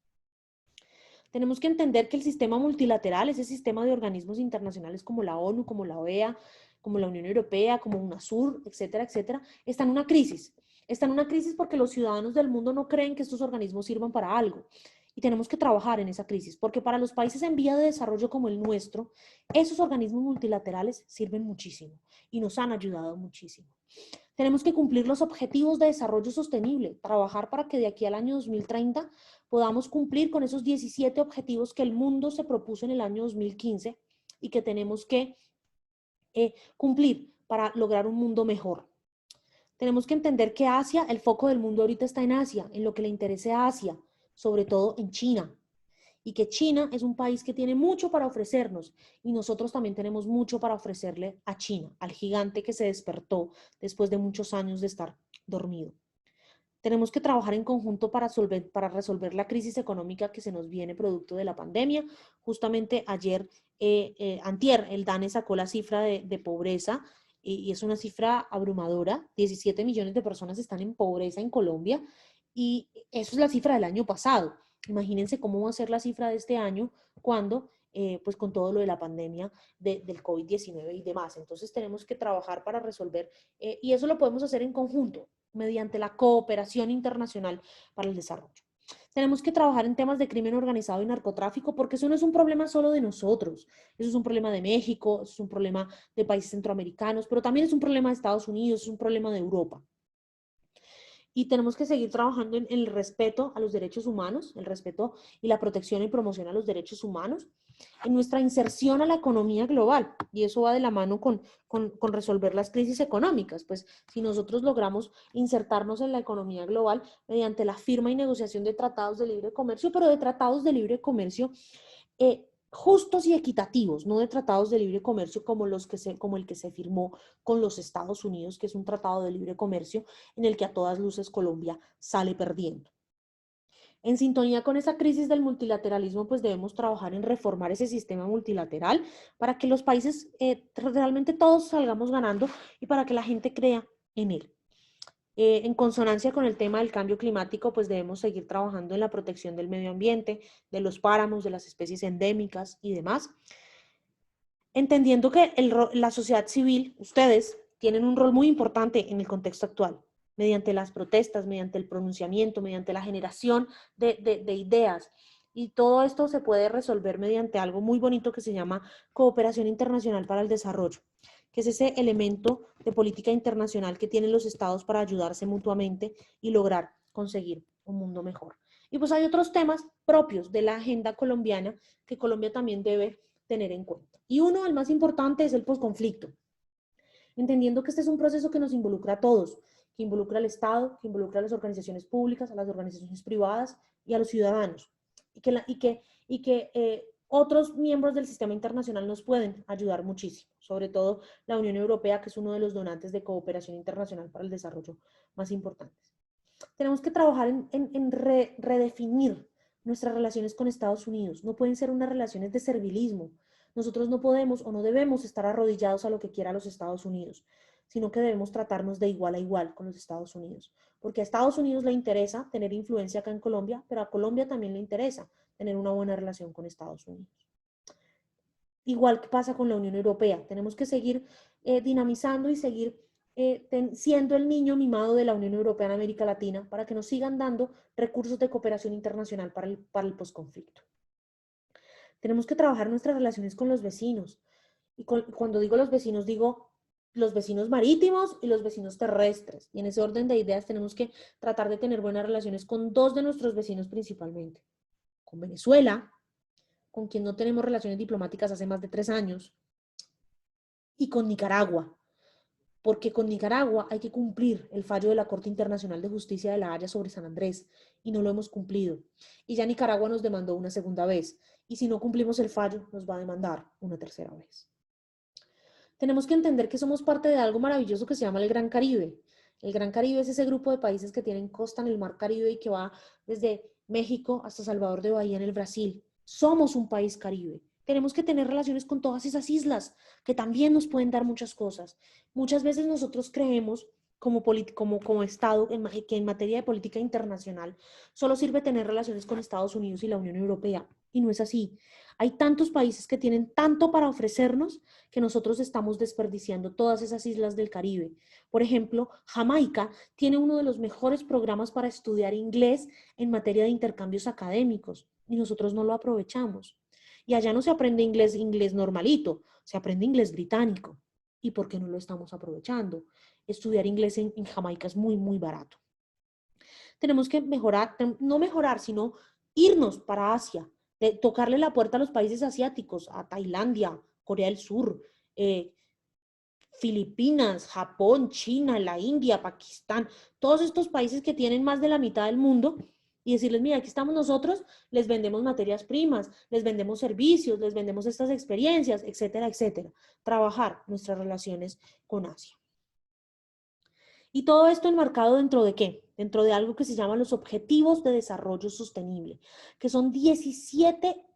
Tenemos que entender que el sistema multilateral, ese sistema de organismos internacionales como la ONU, como la OEA, como la Unión Europea, como UNASUR, etcétera, etcétera, está en una crisis. Está en una crisis porque los ciudadanos del mundo no creen que estos organismos sirvan para algo. Y tenemos que trabajar en esa crisis, porque para los países en vía de desarrollo como el nuestro, esos organismos multilaterales sirven muchísimo y nos han ayudado muchísimo. Tenemos que cumplir los objetivos de desarrollo sostenible, trabajar para que de aquí al año 2030 podamos cumplir con esos 17 objetivos que el mundo se propuso en el año 2015 y que tenemos que cumplir para lograr un mundo mejor. Tenemos que entender que Asia, el foco del mundo ahorita está en Asia, en lo que le interese a Asia, sobre todo en China. Y que China es un país que tiene mucho para ofrecernos y nosotros también tenemos mucho para ofrecerle a China, al gigante que se despertó después de muchos años de estar dormido. Tenemos que trabajar en conjunto para resolver la crisis económica que se nos viene producto de la pandemia. Justamente ayer, antier, el DANE sacó la cifra de pobreza y es una cifra abrumadora. 17 millones de personas están en pobreza en Colombia y eso es la cifra del año pasado. Imagínense cómo va a ser la cifra de este año cuando, pues con todo lo de la pandemia del COVID-19 y demás. Entonces tenemos que trabajar para resolver y eso lo podemos hacer en conjunto mediante la cooperación internacional para el desarrollo. Tenemos que trabajar en temas de crimen organizado y narcotráfico porque eso no es un problema solo de nosotros, eso es un problema de México, eso es un problema de países centroamericanos, pero también es un problema de Estados Unidos, es un problema de Europa. Y tenemos que seguir trabajando en el respeto a los derechos humanos, el respeto y la protección y promoción a los derechos humanos, en nuestra inserción a la economía global, y eso va de la mano con resolver las crisis económicas, pues si nosotros logramos insertarnos en la economía global mediante la firma y negociación de tratados de libre comercio, pero de tratados de libre comercio justos y equitativos, no de tratados de libre comercio como el que se firmó con los Estados Unidos, que es un tratado de libre comercio en el que a todas luces Colombia sale perdiendo. En sintonía con esa crisis del multilateralismo, pues debemos trabajar en reformar ese sistema multilateral para que los países realmente todos salgamos ganando y para que la gente crea en él. En consonancia con el tema del cambio climático, pues debemos seguir trabajando en la protección del medio ambiente, de los páramos, de las especies endémicas y demás. Entendiendo que la sociedad civil, ustedes, tienen un rol muy importante en el contexto actual, mediante las protestas, mediante el pronunciamiento, mediante la generación de ideas. Y todo esto se puede resolver mediante algo muy bonito que se llama cooperación internacional para el desarrollo, que es ese elemento de política internacional que tienen los estados para ayudarse mutuamente y lograr conseguir un mundo mejor. Y pues hay otros temas propios de la agenda colombiana que Colombia también debe tener en cuenta. Y uno, el más importante, es el posconflicto. Entendiendo que este es un proceso que nos involucra a todos, que involucra al Estado, que involucra a las organizaciones públicas, a las organizaciones privadas y a los ciudadanos. Y que otros miembros del sistema internacional nos pueden ayudar muchísimo, sobre todo la Unión Europea, que es uno de los donantes de cooperación internacional para el desarrollo más importantes. Tenemos que trabajar en redefinir nuestras relaciones con Estados Unidos. No pueden ser unas relaciones de servilismo. Nosotros no podemos o no debemos estar arrodillados a lo que quiera los Estados Unidos, sino que debemos tratarnos de igual a igual con los Estados Unidos. Porque a Estados Unidos le interesa tener influencia acá en Colombia, pero a Colombia también le interesa tener una buena relación con Estados Unidos. Igual que pasa con la Unión Europea. Tenemos que seguir dinamizando y seguir siendo el niño mimado de la Unión Europea en América Latina para que nos sigan dando recursos de cooperación internacional para el posconflicto. Tenemos que trabajar nuestras relaciones con los vecinos. Y cuando digo los vecinos marítimos y los vecinos terrestres. Y en ese orden de ideas tenemos que tratar de tener buenas relaciones con dos de nuestros vecinos principalmente. Con Venezuela, con quien no tenemos relaciones diplomáticas hace más de 3 años, y con Nicaragua, porque con Nicaragua hay que cumplir el fallo de la Corte Internacional de Justicia de La Haya sobre San Andrés, y no lo hemos cumplido. Y ya Nicaragua nos demandó una segunda vez, y si no cumplimos el fallo, nos va a demandar una tercera vez. Tenemos que entender que somos parte de algo maravilloso que se llama el Gran Caribe. El Gran Caribe es ese grupo de países que tienen costa en el Mar Caribe y que va desde México hasta Salvador de Bahía en el Brasil. Somos un país caribe. Tenemos que tener relaciones con todas esas islas que también nos pueden dar muchas cosas. Muchas veces nosotros creemos como Estado que en materia de política internacional solo sirve tener relaciones con Estados Unidos y la Unión Europea. Y no es así. Hay tantos países que tienen tanto para ofrecernos que nosotros estamos desperdiciando todas esas islas del Caribe. Por ejemplo, Jamaica tiene uno de los mejores programas para estudiar inglés en materia de intercambios académicos y nosotros no lo aprovechamos. Y allá no se aprende inglés normalito, se aprende inglés británico. ¿Y por qué no lo estamos aprovechando? Estudiar inglés en Jamaica es muy, muy barato. Tenemos que no mejorar, sino irnos para Asia, tocarle la puerta a los países asiáticos, a Tailandia, Corea del Sur, Filipinas, Japón, China, la India, Pakistán, todos estos países que tienen más de la mitad del mundo, y decirles, mira, aquí estamos nosotros, les vendemos materias primas, les vendemos servicios, les vendemos estas experiencias, etcétera, etcétera. Trabajar nuestras relaciones con Asia. Y todo esto enmarcado dentro de ¿qué? Dentro de algo que se llama los Objetivos de Desarrollo Sostenible, que son 17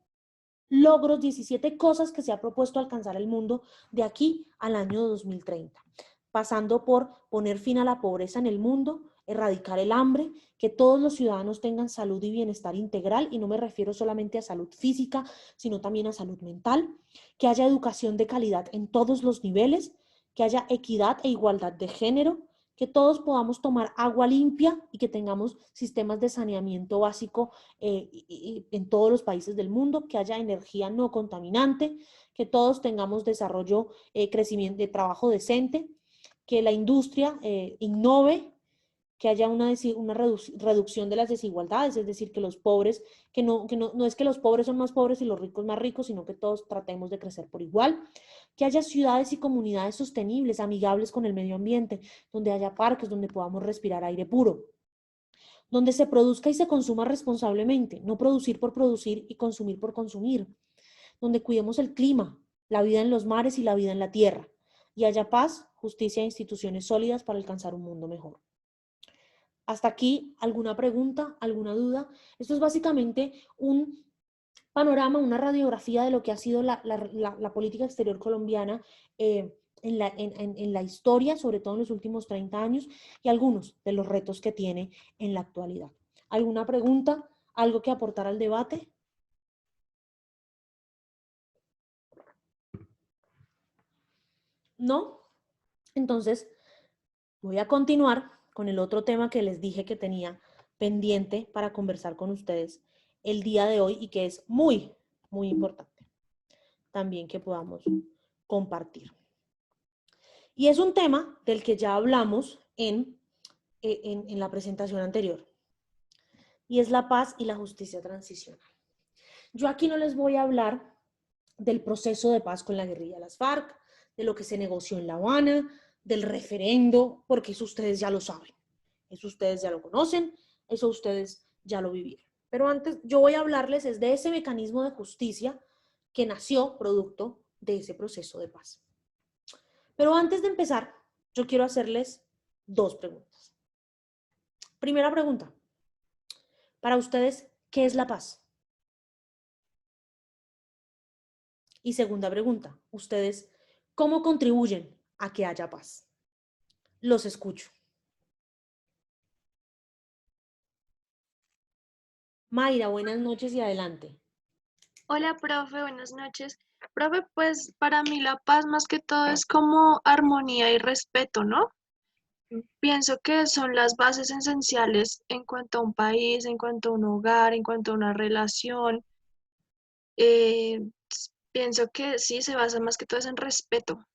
logros, 17 cosas que se ha propuesto alcanzar el mundo de aquí al año 2030, pasando por poner fin a la pobreza en el mundo, erradicar el hambre, que todos los ciudadanos tengan salud y bienestar integral, y no me refiero solamente a salud física, sino también a salud mental, que haya educación de calidad en todos los niveles, que haya equidad e igualdad de género, que todos podamos tomar agua limpia y que tengamos sistemas de saneamiento básico en todos los países del mundo, que haya energía no contaminante, que todos tengamos desarrollo, crecimiento de trabajo decente, que la industria innove, que haya una reducción de las desigualdades, es decir, que los pobres, no es que los pobres son más pobres y los ricos más ricos, sino que todos tratemos de crecer por igual, que haya ciudades y comunidades sostenibles, amigables con el medio ambiente, donde haya parques, donde podamos respirar aire puro, donde se produzca y se consuma responsablemente, no producir por producir y consumir por consumir, donde cuidemos el clima, la vida en los mares y la vida en la tierra, y haya paz, justicia e instituciones sólidas para alcanzar un mundo mejor. Hasta aquí, ¿alguna pregunta, alguna duda? Esto es básicamente un panorama, una radiografía de lo que ha sido la política exterior colombiana en la historia, sobre todo en los últimos 30 años, y algunos de los retos que tiene en la actualidad. ¿Alguna pregunta? ¿Algo que aportar al debate? ¿No? Entonces, voy a continuar con el otro tema que les dije que tenía pendiente para conversar con ustedes el día de hoy y que es muy, muy importante también que podamos compartir. Y es un tema del que ya hablamos en la presentación anterior, y es la paz y la justicia transicional. Yo aquí no les voy a hablar del proceso de paz con la guerrilla de las FARC, de lo que se negoció en La Habana, del referendo, porque eso ustedes ya lo saben, eso ustedes ya lo conocen, eso ustedes ya lo vivieron. Pero antes yo voy a hablarles es de ese mecanismo de justicia que nació producto de ese proceso de paz. Pero antes de empezar, yo quiero hacerles dos preguntas. Primera pregunta, para ustedes, ¿qué es la paz? Y segunda pregunta, ustedes, ¿cómo contribuyen a que haya paz? Los escucho. Mayra, buenas noches y adelante. Hola, profe, buenas noches. Profe, pues para mí la paz más que todo es como armonía y respeto, ¿no? Pienso que son las bases esenciales en cuanto a un país, en cuanto a un hogar, en cuanto a una relación. Eh, Pienso que sí, se basa más que todo es en respeto.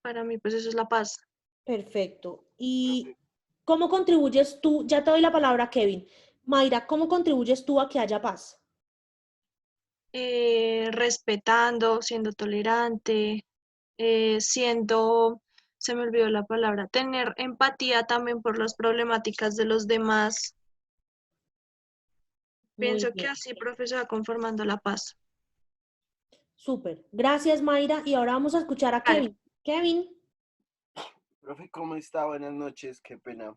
Para mí, pues eso es la paz. Perfecto. ¿Y cómo contribuyes tú? Ya te doy la palabra, Kevin. Mayra, ¿cómo contribuyes tú a que haya paz? Respetando, siendo tolerante, se me olvidó la palabra, tener empatía también por las problemáticas de los demás. Muy Pienso que bien. así, profe, se va conformando la paz. Súper. Gracias, Mayra. Y ahora vamos a escuchar a Vale. Kevin. Kevin. Profe, ¿cómo está? Buenas noches. Qué pena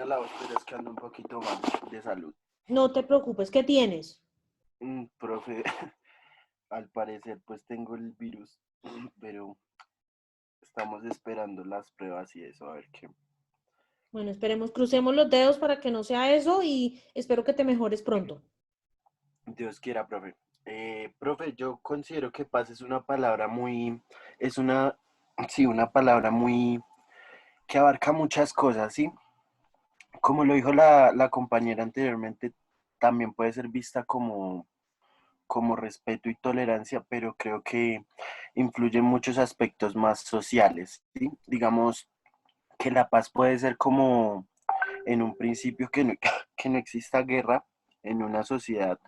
la voz, pero es que ando un poquito mal de salud. No te preocupes, ¿qué tienes? Profe, al parecer pues tengo el virus, pero estamos esperando las pruebas y eso, a ver qué. Bueno, esperemos, crucemos los dedos para que no sea eso y espero que te mejores pronto. Dios quiera, profe. Profe, yo considero que paz es una palabra muy, es una, sí, una palabra muy, que abarca muchas cosas, ¿sí? Como lo dijo la compañera anteriormente, también puede ser vista como respeto y tolerancia, pero creo que influyen muchos aspectos más sociales, ¿sí? Digamos que la paz puede ser como en un principio que no exista guerra en una sociedad,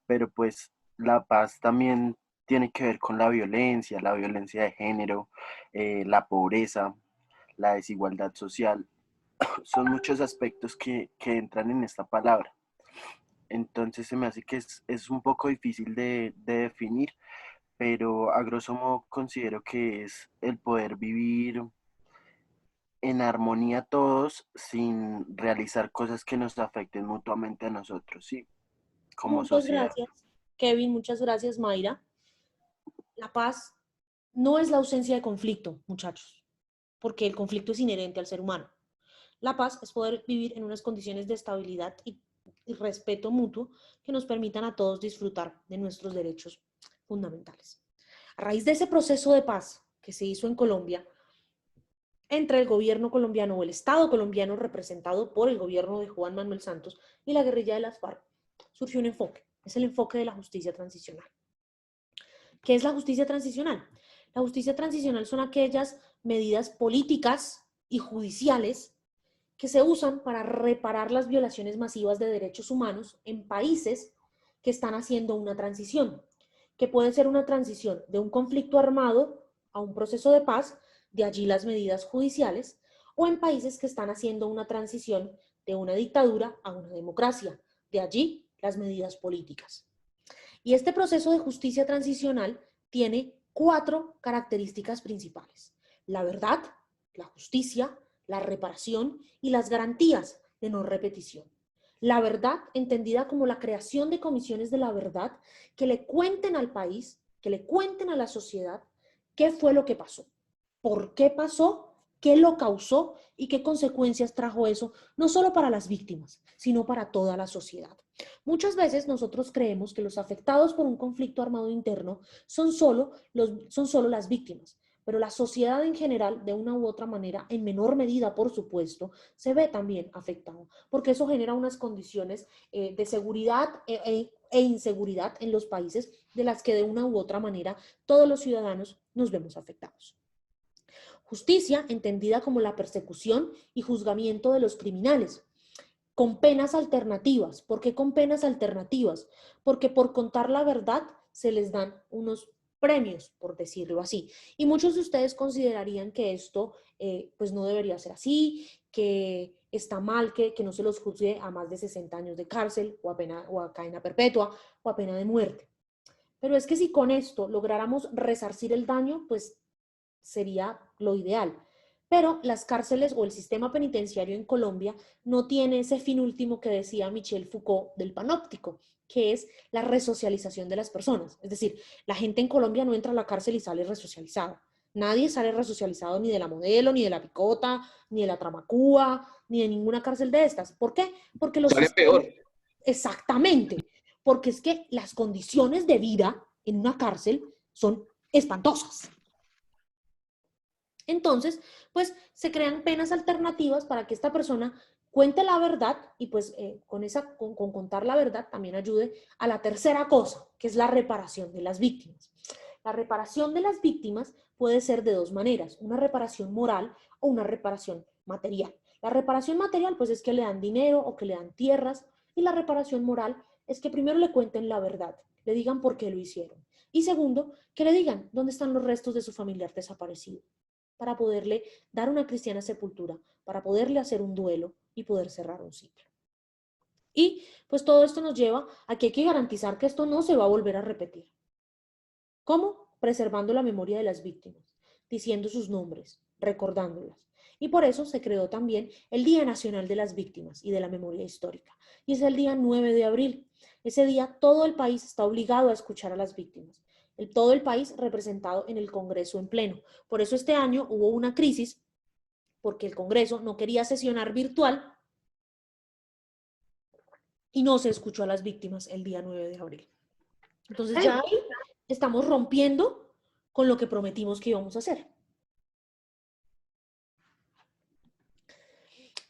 pero pues la paz también tiene que ver con la violencia de género, la pobreza, la desigualdad social. Son muchos aspectos que entran en esta palabra. Entonces se me hace que es un poco difícil de definir, pero a grosso modo considero que es el poder vivir en armonía todos sin realizar cosas que nos afecten mutuamente a nosotros, ¿sí? Como Muchas sociedad. gracias, Kevin. Muchas gracias, Mayra. La paz no es la ausencia de conflicto, muchachos, porque el conflicto es inherente al ser humano. La paz es poder vivir en unas condiciones de estabilidad y respeto mutuo que nos permitan a todos disfrutar de nuestros derechos fundamentales. A raíz de ese proceso de paz que se hizo en Colombia, entre el gobierno colombiano o el Estado colombiano representado por el gobierno de Juan Manuel Santos y la guerrilla de las FARC, surgió un enfoque, es el enfoque de la justicia transicional. ¿Qué es la justicia transicional? La justicia transicional son aquellas medidas políticas y judiciales que se usan para reparar las violaciones masivas de derechos humanos en países que están haciendo una transición, que puede ser una transición de un conflicto armado a un proceso de paz, de allí las medidas judiciales, o en países que están haciendo una transición de una dictadura a una democracia, de allí las medidas políticas. Y este proceso de justicia transicional tiene 4 características principales: la verdad, la justicia, la reparación y las garantías de no repetición. La verdad, entendida como la creación de comisiones de la verdad que le cuenten al país, que le cuenten a la sociedad qué fue lo que pasó, por qué pasó, qué lo causó y qué consecuencias trajo eso, no solo para las víctimas, sino para toda la sociedad. Muchas veces nosotros creemos que los afectados por un conflicto armado interno son solo las víctimas, pero la sociedad en general, de una u otra manera, en menor medida, por supuesto, se ve también afectada, porque eso genera unas condiciones de seguridad e inseguridad en los países de las que de una u otra manera todos los ciudadanos nos vemos afectados. Justicia, entendida como la persecución y juzgamiento de los criminales, con penas alternativas. ¿Por qué con penas alternativas? Porque por contar la verdad se les dan unos premios, por decirlo así. Y muchos de ustedes considerarían que esto pues no debería ser así, que está mal que no se los juzgue a más de 60 años de cárcel o a cadena perpetua o a pena de muerte. Pero es que si con esto lográramos resarcir el daño, pues sería lo ideal. Pero las cárceles o el sistema penitenciario en Colombia no tiene ese fin último que decía Michel Foucault del panóptico, que es la resocialización de las personas. Es decir, la gente en Colombia no entra a la cárcel y sale resocializada. Nadie sale resocializado ni de la Modelo, ni de la Picota, ni de la Tramacúa, ni de ninguna cárcel de estas. ¿Por qué? Porque los Sale sistemas... peor. Exactamente. Porque es que las condiciones de vida en una cárcel son espantosas. Entonces, pues se crean penas alternativas para que esta persona cuente la verdad y pues con contar la verdad también ayude a la tercera cosa, que es la reparación de las víctimas. La reparación de las víctimas puede ser de 2 maneras, una reparación moral o una reparación material. La reparación material pues es que le dan dinero o que le dan tierras, y la reparación moral es que primero le cuenten la verdad, le digan por qué lo hicieron. Y segundo, que le digan dónde están los restos de su familiar desaparecido, para poderle dar una cristiana sepultura, para poderle hacer un duelo y poder cerrar un ciclo. Y pues todo esto nos lleva a que hay que garantizar que esto no se va a volver a repetir. ¿Cómo? Preservando la memoria de las víctimas, diciendo sus nombres, recordándolas. Y por eso se creó también el Día Nacional de las Víctimas y de la Memoria Histórica. Y es el día 9 de abril. Ese día todo el país está obligado a escuchar a las víctimas. Todo el país representado en el Congreso en pleno. Por eso este año hubo una crisis, porque el Congreso no quería sesionar virtual y no se escuchó a las víctimas el día 9 de abril. Entonces ya ahí estamos rompiendo con lo que prometimos que íbamos a hacer.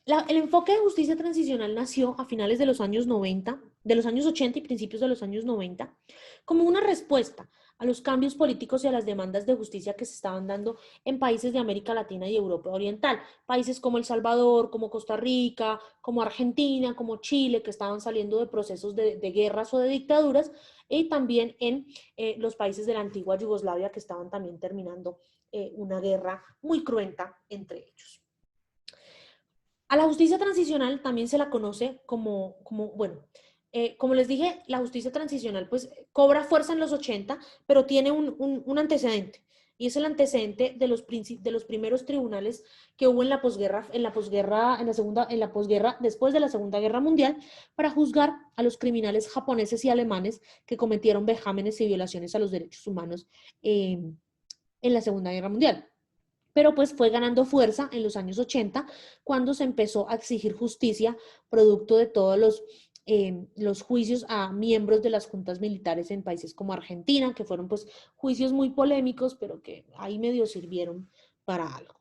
El enfoque de justicia transicional nació a finales de los años 90, de los años 80 y principios de los años 90, como una respuesta a los cambios políticos y a las demandas de justicia que se estaban dando en países de América Latina y Europa Oriental. Países como El Salvador, como Costa Rica, como Argentina, como Chile, que estaban saliendo de procesos de guerras o de dictaduras, y también en los países de la antigua Yugoslavia, que estaban también terminando una guerra muy cruenta entre ellos. A la justicia transicional también se la conoce como les dije, la justicia transicional pues cobra fuerza en los 80, pero tiene un antecedente, y es el antecedente de los primeros tribunales que hubo en la posguerra, después de la Segunda Guerra Mundial, para juzgar a los criminales japoneses y alemanes que cometieron vejámenes y violaciones a los derechos humanos en la Segunda Guerra Mundial. Pero pues fue ganando fuerza en los años 80 cuando se empezó a exigir justicia producto de todos los juicios a miembros de las juntas militares en países como Argentina, que fueron pues juicios muy polémicos, pero que ahí medio sirvieron para algo.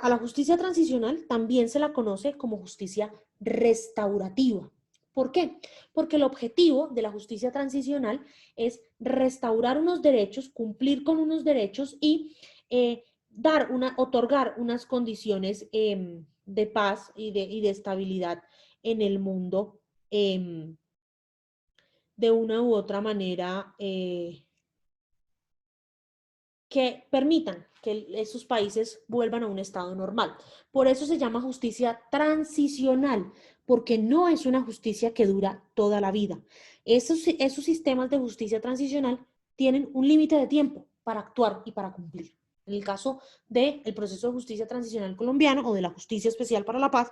A la justicia transicional también se la conoce como justicia restaurativa. ¿Por qué? Porque el objetivo de la justicia transicional es restaurar unos derechos, cumplir con unos derechos y otorgar unas condiciones de paz y de estabilidad en el mundo de una u otra manera que permitan que esos países vuelvan a un estado normal. Por eso se llama justicia transicional, porque no es una justicia que dura toda la vida. Esos sistemas de justicia transicional tienen un límite de tiempo para actuar y para cumplir. En el caso del proceso de justicia transicional colombiano o de la Justicia Especial para la Paz,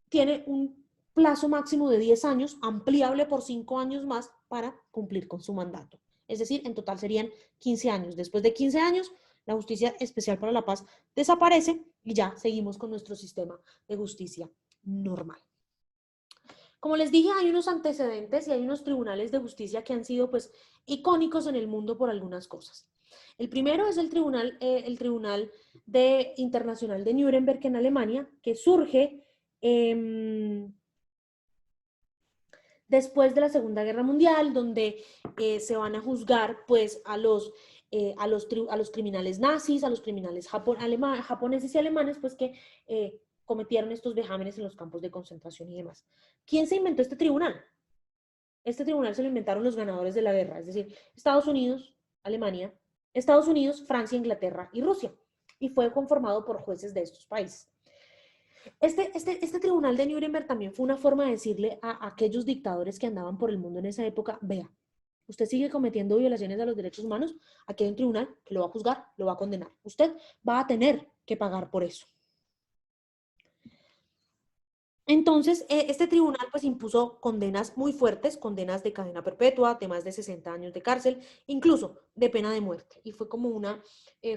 tiene un plazo máximo de 10 años, ampliable por 5 años más para cumplir con su mandato. Es decir, en total serían 15 años. Después de 15 años, la Justicia Especial para la Paz desaparece y ya seguimos con nuestro sistema de justicia normal. Como les dije, hay unos antecedentes y hay unos tribunales de justicia que han sido pues icónicos en el mundo por algunas cosas. El primero es el Tribunal Internacional de Nuremberg en Alemania, que surge después de la Segunda Guerra Mundial, donde se van a juzgar pues a los criminales nazis, a los criminales japoneses y alemanes, pues que cometieron estos vejámenes en los campos de concentración y demás. ¿Quién se inventó este tribunal? Este tribunal se lo inventaron los ganadores de la guerra, es decir, Estados Unidos, Alemania, Estados Unidos, Francia, Inglaterra y Rusia, y fue conformado por jueces de estos países. Este tribunal de Nuremberg también fue una forma de decirle a aquellos dictadores que andaban por el mundo en esa época: vea, usted sigue cometiendo violaciones a los derechos humanos, aquí hay un tribunal que lo va a juzgar, lo va a condenar. Usted va a tener que pagar por eso. Entonces, este tribunal pues impuso condenas muy fuertes, condenas de cadena perpetua, de más de 60 años de cárcel, incluso de pena de muerte. Y fue como una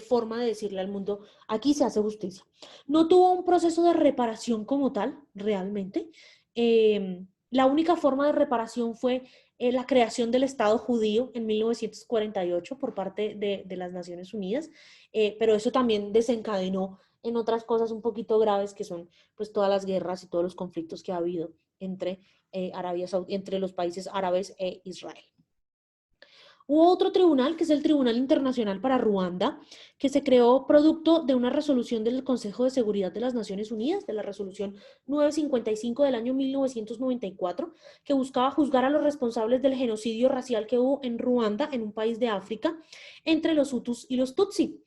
forma de decirle al mundo: aquí se hace justicia. No tuvo un proceso de reparación como tal, realmente. La única forma de reparación fue la creación del Estado judío en 1948 por parte de las Naciones Unidas, pero eso también desencadenó en otras cosas un poquito graves, que son pues todas las guerras y todos los conflictos que ha habido entre entre los países árabes e Israel. Hubo otro tribunal, que es el Tribunal Internacional para Ruanda, que se creó producto de una resolución del Consejo de Seguridad de las Naciones Unidas, de la resolución 955 del año 1994, que buscaba juzgar a los responsables del genocidio racial que hubo en Ruanda, en un país de África, entre los Hutus y los Tutsi.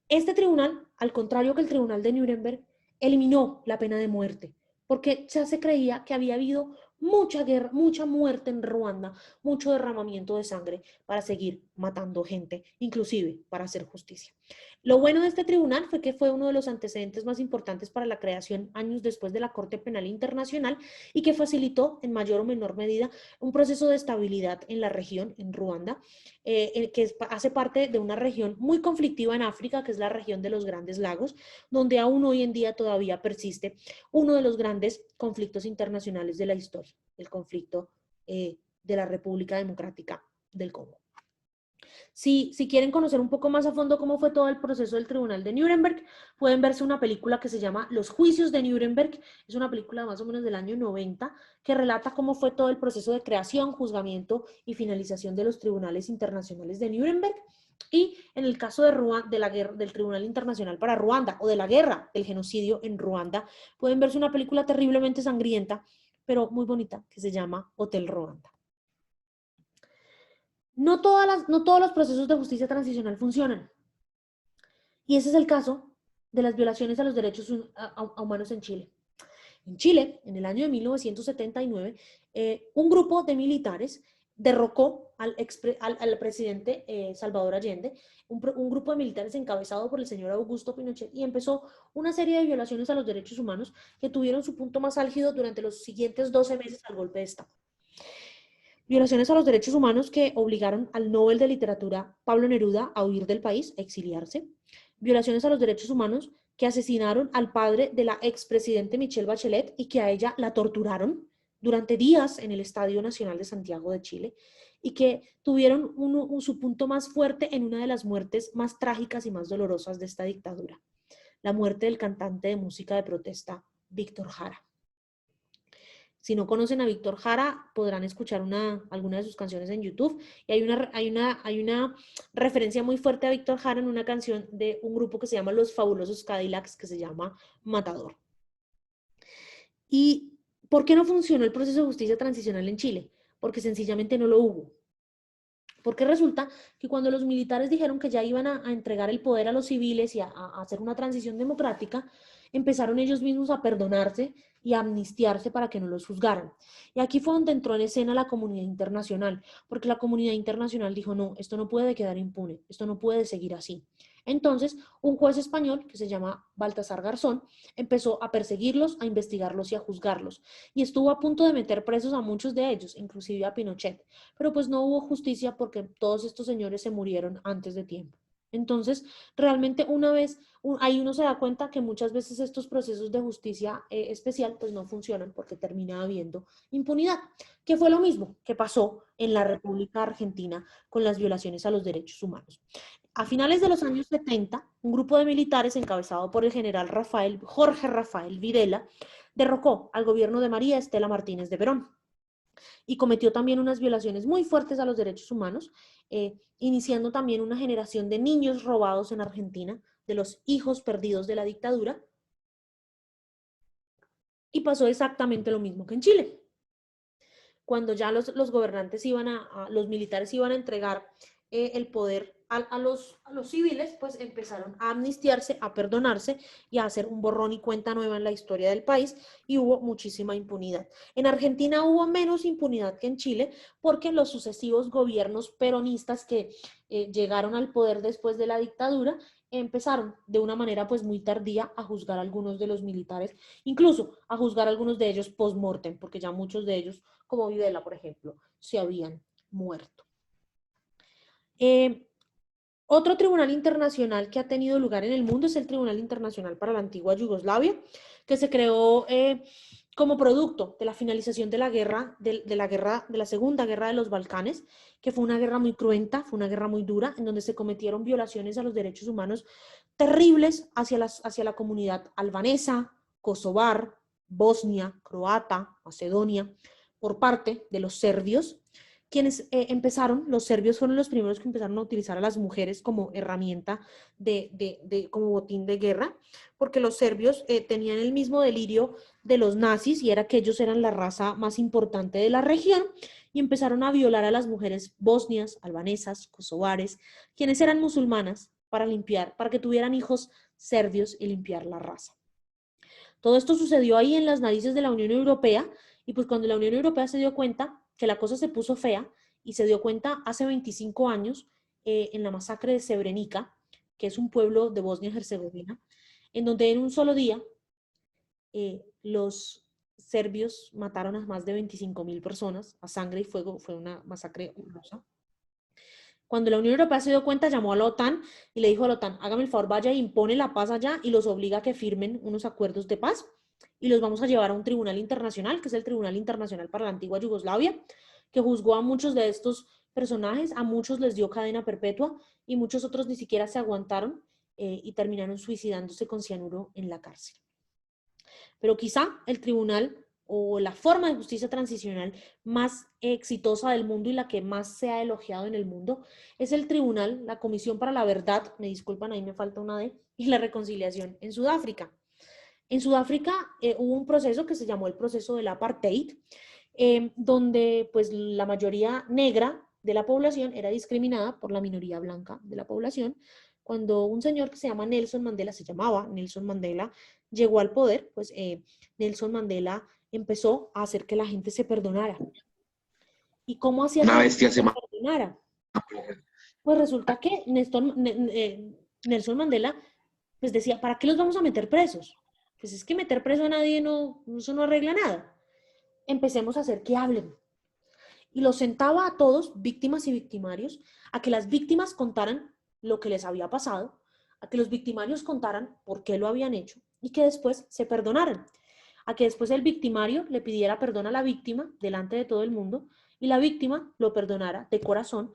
Este tribunal, al contrario que el Tribunal de Nuremberg, eliminó la pena de muerte, porque ya se creía que había habido mucha guerra, mucha muerte en Ruanda, mucho derramamiento de sangre para seguir matando gente, inclusive para hacer justicia. Lo bueno de este tribunal fue que fue uno de los antecedentes más importantes para la creación años después de la Corte Penal Internacional, y que facilitó en mayor o menor medida un proceso de estabilidad en la región, en Ruanda, que hace parte de una región muy conflictiva en África, que es la región de los Grandes Lagos, donde aún hoy en día todavía persiste uno de los grandes conflictos internacionales de la historia, el conflicto de la República Democrática del Congo. Si quieren conocer un poco más a fondo cómo fue todo el proceso del Tribunal de Nuremberg, pueden verse una película que se llama Los Juicios de Nuremberg. Es una película más o menos del año 90 que relata cómo fue todo el proceso de creación, juzgamiento y finalización de los tribunales internacionales de Nuremberg. Y en el caso de Ruanda, del Tribunal Internacional para Ruanda o de la guerra del genocidio en Ruanda, pueden verse una película terriblemente sangrienta, pero muy bonita, que se llama Hotel Ruanda. No todos los procesos de justicia transicional funcionan. Y ese es el caso de las violaciones a los derechos humanos en Chile. En Chile, en el año de 1979, un grupo de militares derrocó al presidente Salvador Allende, un grupo de militares encabezado por el señor Augusto Pinochet, y empezó una serie de violaciones a los derechos humanos que tuvieron su punto más álgido durante los siguientes 12 meses al golpe de Estado. Violaciones a los derechos humanos que obligaron al Nobel de Literatura Pablo Neruda a huir del país, a exiliarse. Violaciones a los derechos humanos que asesinaron al padre de la expresidente Michelle Bachelet y que a ella la torturaron durante días en el Estadio Nacional de Santiago de Chile, y que tuvieron su punto más fuerte en una de las muertes más trágicas y más dolorosas de esta dictadura, la muerte del cantante de música de protesta Víctor Jara. Si no conocen a Víctor Jara, podrán escuchar alguna de sus canciones en YouTube. Y hay una referencia muy fuerte a Víctor Jara en una canción de un grupo que se llama Los Fabulosos Cadillacs, que se llama Matador. ¿Y por qué no funcionó el proceso de justicia transicional en Chile? Porque sencillamente no lo hubo. Porque resulta que cuando los militares dijeron que ya iban a entregar el poder a los civiles y a hacer una transición democrática, empezaron ellos mismos a perdonarse y a amnistiarse para que no los juzgaran. Y aquí fue donde entró en escena la comunidad internacional, porque la comunidad internacional dijo, no, esto no puede quedar impune, esto no puede seguir así. Entonces, un juez español, que se llama Baltasar Garzón, empezó a perseguirlos, a investigarlos y a juzgarlos. Y estuvo a punto de meter presos a muchos de ellos, inclusive a Pinochet. Pero pues no hubo justicia porque todos estos señores se murieron antes de tiempo. Entonces, realmente ahí uno se da cuenta que muchas veces estos procesos de justicia especial pues no funcionan porque termina habiendo impunidad, que fue lo mismo que pasó en la República Argentina con las violaciones a los derechos humanos. A finales de los años 70, un grupo de militares encabezado por el general Jorge Rafael Videla derrocó al gobierno de María Estela Martínez de Perón y cometió también unas violaciones muy fuertes a los derechos humanos, iniciando también una generación de niños robados en Argentina, de los hijos perdidos de la dictadura, y pasó exactamente lo mismo que en Chile. Cuando ya los gobernantes los militares iban a entregar el poder a los civiles, pues empezaron a amnistiarse, a perdonarse y a hacer un borrón y cuenta nueva en la historia del país, y hubo muchísima impunidad. En Argentina hubo menos impunidad que en Chile porque los sucesivos gobiernos peronistas que llegaron al poder después de la dictadura empezaron de una manera pues muy tardía a juzgar a algunos de los militares, incluso a juzgar a algunos de ellos post-mortem, porque ya muchos de ellos, como Videla, por ejemplo, se habían muerto. Otro tribunal internacional que ha tenido lugar en el mundo es el Tribunal Internacional para la Antigua Yugoslavia, que se creó como producto de la finalización de la Segunda Guerra de los Balcanes, que fue una guerra muy cruenta, fue una guerra muy dura, en donde se cometieron violaciones a los derechos humanos terribles hacia la comunidad albanesa, kosovar, bosnia, croata, macedonia, por parte de los serbios, quienes los serbios fueron los primeros que empezaron a utilizar a las mujeres como herramienta como botín de guerra, porque los serbios tenían el mismo delirio de los nazis, y era que ellos eran la raza más importante de la región, y empezaron a violar a las mujeres bosnias, albanesas, kosovares, quienes eran musulmanas, para que tuvieran hijos serbios y limpiar la raza. Todo esto sucedió ahí en las narices de la Unión Europea, y pues cuando la Unión Europea se dio cuenta que la cosa se puso fea, y se dio cuenta hace 25 años en la masacre de Srebrenica, que es un pueblo de Bosnia y Herzegovina, en donde en un solo día los serbios mataron a más de 25.000 personas a sangre y fuego. Fue una masacre horrorosa. Cuando la Unión Europea se dio cuenta, llamó a la OTAN y le dijo a la OTAN, hágame el favor, vaya e impone la paz allá y los obliga a que firmen unos acuerdos de paz, y los vamos a llevar a un tribunal internacional, que es el Tribunal Internacional para la Antigua Yugoslavia, que juzgó a muchos de estos personajes, a muchos les dio cadena perpetua y muchos otros ni siquiera se aguantaron y terminaron suicidándose con cianuro en la cárcel. Pero quizá el tribunal o la forma de justicia transicional más exitosa del mundo y la que más se ha elogiado en el mundo es el tribunal, la Comisión para la Verdad, me disculpan, ahí me falta una D, y la reconciliación en Sudáfrica. En Sudáfrica hubo un proceso que se llamó el proceso del apartheid, donde pues la mayoría negra de la población era discriminada por la minoría blanca de la población. Cuando un señor que se llama Nelson Mandela, se llamaba Nelson Mandela, llegó al poder, pues Nelson Mandela empezó a hacer que la gente se perdonara. ¿Y cómo hacía que Una la bestia gente se se mata. perdonara? Pues resulta que Nelson Mandela pues decía, ¿para qué los vamos a meter presos? Pues es que meter preso a nadie eso no arregla nada. Empecemos a hacer que hablen. Y los sentaba a todos, víctimas y victimarios, a que las víctimas contaran lo que les había pasado, a que los victimarios contaran por qué lo habían hecho y que después se perdonaran, a que después el victimario le pidiera perdón a la víctima delante de todo el mundo y la víctima lo perdonara de corazón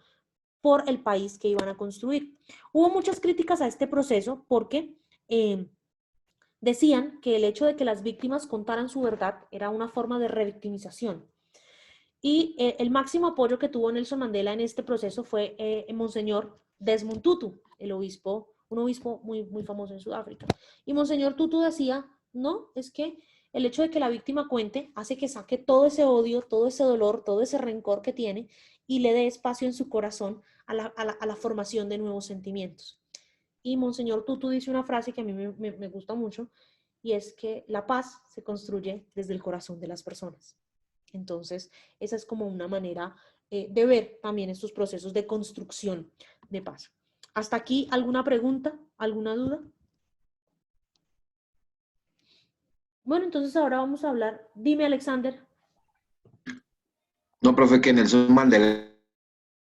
por el país que iban a construir. Hubo muchas críticas a este proceso porque decían que el hecho de que las víctimas contaran su verdad era una forma de revictimización. Y el máximo apoyo que tuvo Nelson Mandela en este proceso fue Monseñor Desmond Tutu, un obispo muy, muy famoso en Sudáfrica. Y Monseñor Tutu decía, no, es que el hecho de que la víctima cuente hace que saque todo ese odio, todo ese dolor, todo ese rencor que tiene y le dé espacio en su corazón a la formación de nuevos sentimientos. Y Monseñor Tutu dice una frase que a mí me gusta mucho y es que la paz se construye desde el corazón de las personas. Entonces, esa es como una manera de ver también estos procesos de construcción de paz. ¿Hasta aquí alguna pregunta? ¿Alguna duda? Bueno, entonces ahora vamos a hablar. Dime, Alexander. No, profe, que Nelson Mandela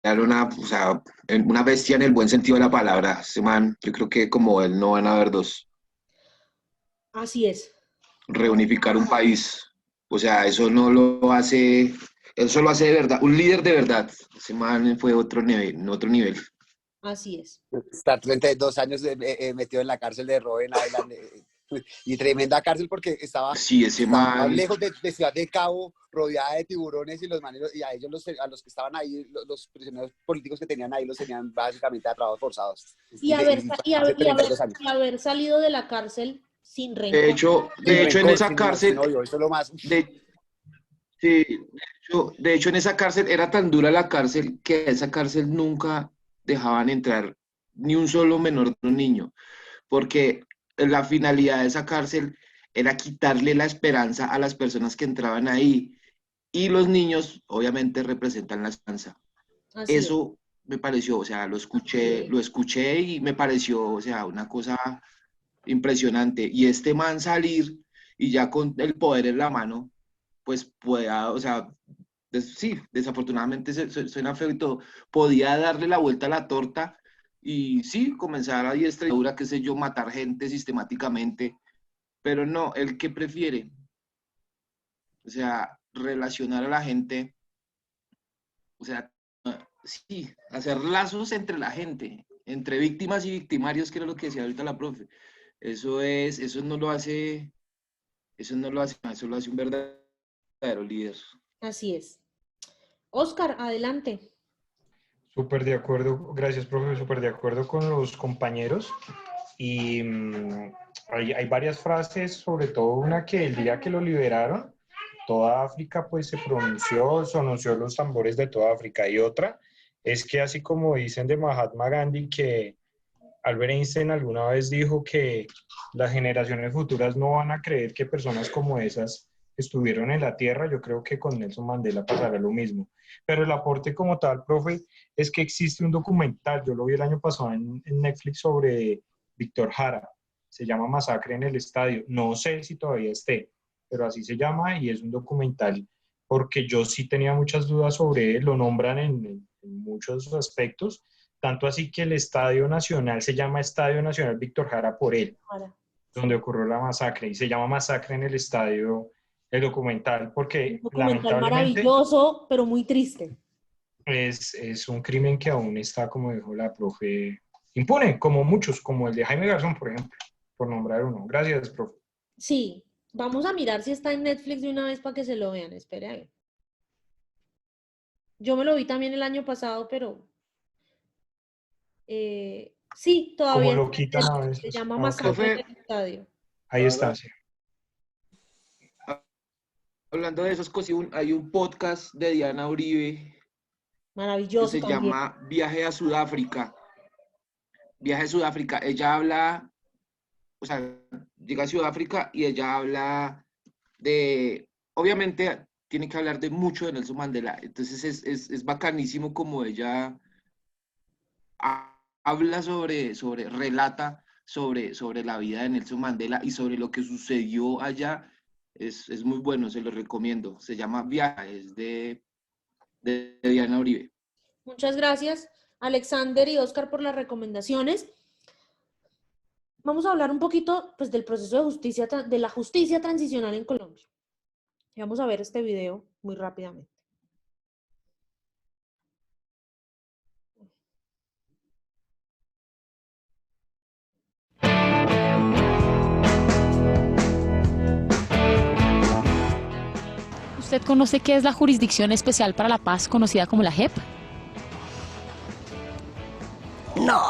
era una bestia en el buen sentido de la palabra. Ese man, yo creo que como él no van a haber dos. Así es. Reunificar un país. O sea, eso lo hace de verdad, un líder de verdad. Ese man fue otro nivel. Así es. Estar 32 años metido en la cárcel de Robben Island. Y tremenda cárcel porque estaba Sí, ese más man, lejos de Ciudad de Cabo, rodeada de tiburones y los manes, y a ellos a los que estaban ahí, los prisioneros políticos que tenían ahí, los tenían básicamente a trabajos forzados. Hace 32 años. Y haber salido de la cárcel sin de rencor. hecho, Sin en rencor, esa cárcel, sin odio, eso es lo más. sí, de hecho, en esa cárcel era tan dura la cárcel que a esa cárcel nunca dejaban entrar ni un solo menor ni un niño, porque la finalidad de esa cárcel era quitarle la esperanza a las personas que entraban ahí y los niños obviamente representan la esperanza. Así es. Eso me pareció, o sea, lo escuché y me pareció, o sea, una cosa impresionante. Y este man salir y ya con el poder en la mano, pues pueda, o sea, sí, desafortunadamente suena feo y todo, podía darle la vuelta a la torta y sí, comenzar a diestra y dura, qué sé yo, matar gente sistemáticamente, pero no, el que prefiere, o sea, relacionar a la gente, o sea, sí, hacer lazos entre la gente, entre víctimas y victimarios, que era lo que decía ahorita la profe. Eso no lo hace, eso lo hace un verdadero líder. Así es. Oscar, adelante. Súper de acuerdo, gracias, profe, súper de acuerdo con los compañeros. Y hay varias frases, sobre todo una que el día que lo liberaron, toda África pues se sonunció los tambores de toda África. Y otra es que así como dicen de Mahatma Gandhi, que Albert Einstein alguna vez dijo que las generaciones futuras no van a creer que personas como esas estuvieron en la Tierra, yo creo que con Nelson Mandela pasará lo mismo. Pero el aporte como tal, profe, es que existe un documental, yo lo vi el año pasado en Netflix sobre Víctor Jara, se llama Masacre en el Estadio, no sé si todavía esté, pero así se llama y es un documental porque yo sí tenía muchas dudas sobre él, lo nombran en muchos aspectos, tanto así que el Estadio Nacional se llama Estadio Nacional Víctor Jara por él, donde ocurrió la masacre, y se llama Masacre en el Estadio, el documental, porque Un documental lamentablemente... maravilloso, pero muy triste. es un crimen que aún está, como dijo la profe, impune, como muchos, como el de Jaime Garzón, por ejemplo, por nombrar uno. Gracias, profe. Sí, vamos a mirar si está en Netflix de una vez para que se lo vean. Espere a ver. Yo me lo vi también el año pasado, pero sí, todavía Como lo está en quitan a Netflix. Se veces. llama Ah, ok. Masacre en Profe, el Estadio. Ahí está, sí. hablando de esas cosas, hay un podcast de Diana Uribe que Maravilloso se también. llama Viaje a Sudáfrica. Viaje a Sudáfrica. Ella habla, o sea, llega a Sudáfrica y ella habla de, obviamente tiene que hablar de mucho de Nelson Mandela. Entonces es bacanísimo como ella habla relata sobre la vida de Nelson Mandela y sobre lo que sucedió allá. Es muy bueno, se lo recomiendo. Se llama Viajes de Diana Uribe. Muchas gracias, Alexander y Oscar, por las recomendaciones. Vamos a hablar un poquito pues, del proceso de justicia, de la justicia transicional en Colombia. Y vamos a ver este video muy rápidamente. ¿Usted conoce qué es la Jurisdicción Especial para la Paz, conocida como la JEP? No,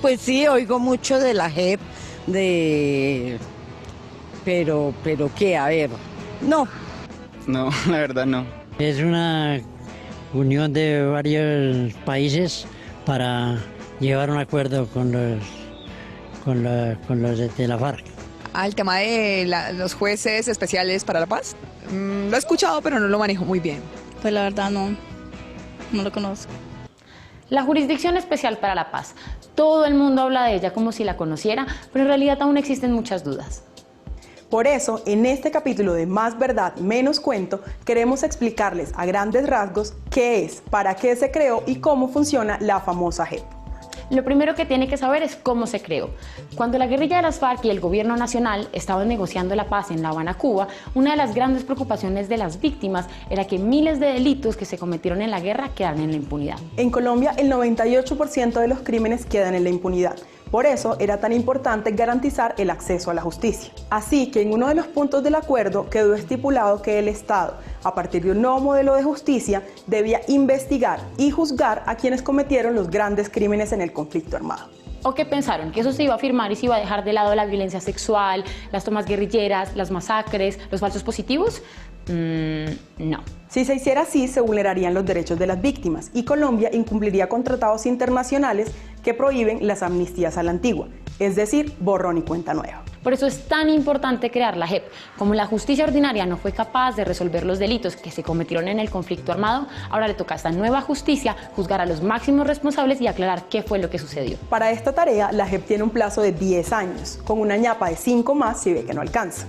pues sí, oigo mucho de la JEP, pero ¿qué? A ver, no. No, la verdad no. Es una unión de varios países para llevar un acuerdo con los de la FARC. Al tema de los jueces especiales para la paz, lo he escuchado, pero no lo manejo muy bien. Pues la verdad no lo conozco. La Jurisdicción Especial para la Paz. Todo el mundo habla de ella como si la conociera, pero en realidad aún existen muchas dudas. Por eso, en este capítulo de Más Verdad, Menos Cuento, queremos explicarles a grandes rasgos qué es, para qué se creó y cómo funciona la famosa JEP. Lo primero que tiene que saber es cómo se creó. Cuando la guerrilla de las FARC y el gobierno nacional estaban negociando la paz en La Habana, Cuba, una de las grandes preocupaciones de las víctimas era que miles de delitos que se cometieron en la guerra quedaran en la impunidad. En Colombia, el 98% de los crímenes quedan en la impunidad. Por eso era tan importante garantizar el acceso a la justicia. Así que en uno de los puntos del acuerdo quedó estipulado que el Estado, a partir de un nuevo modelo de justicia, debía investigar y juzgar a quienes cometieron los grandes crímenes en el conflicto armado. ¿O qué pensaron? ¿Que eso se iba a firmar y se iba a dejar de lado la violencia sexual, las tomas guerrilleras, las masacres, los falsos positivos? No. Si se hiciera así, se vulnerarían los derechos de las víctimas y Colombia incumpliría con tratados internacionales que prohíben las amnistías a la antigua, es decir, borrón y cuenta nueva. Por eso es tan importante crear la JEP. Como la justicia ordinaria no fue capaz de resolver los delitos que se cometieron en el conflicto armado, ahora le toca a esta nueva justicia juzgar a los máximos responsables y aclarar qué fue lo que sucedió. Para esta tarea, la JEP tiene un plazo de 10 años, con una ñapa de 5 más si ve que no alcanza.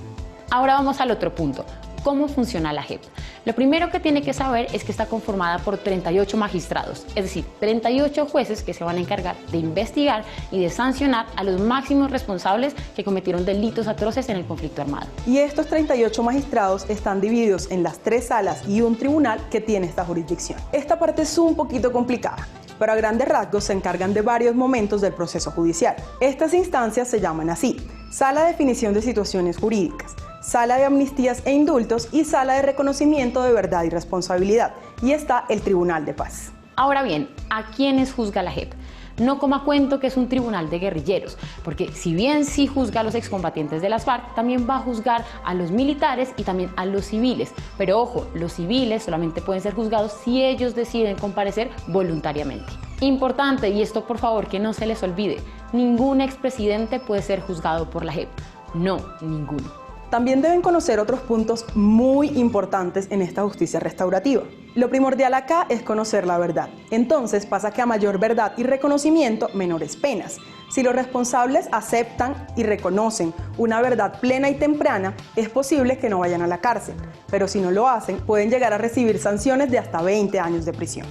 Ahora vamos al otro punto. ¿Cómo funciona la JEP? Lo primero que tiene que saber es que está conformada por 38 magistrados, es decir, 38 jueces que se van a encargar de investigar y de sancionar a los máximos responsables que cometieron delitos atroces en el conflicto armado. Y estos 38 magistrados están divididos en las 3 salas y un tribunal que tiene esta jurisdicción. Esta parte es un poquito complicada, pero a grandes rasgos se encargan de varios momentos del proceso judicial. Estas instancias se llaman así: Sala de Definición de Situaciones Jurídicas, Sala de Amnistías e Indultos y Sala de Reconocimiento de Verdad y Responsabilidad. Y está el Tribunal de Paz. Ahora bien, ¿a quiénes juzga la JEP? No como a cuento que es un tribunal de guerrilleros, porque si bien sí juzga a los excombatientes de las FARC, también va a juzgar a los militares y también a los civiles. Pero ojo, los civiles solamente pueden ser juzgados si ellos deciden comparecer voluntariamente. Importante, y esto por favor que no se les olvide, ningún expresidente puede ser juzgado por la JEP. No, ninguno. También deben conocer otros puntos muy importantes en esta justicia restaurativa. Lo primordial acá es conocer la verdad. Entonces pasa que a mayor verdad y reconocimiento, menores penas. Si los responsables aceptan y reconocen una verdad plena y temprana, es posible que no vayan a la cárcel. Pero si no lo hacen, pueden llegar a recibir sanciones de hasta 20 años de prisión.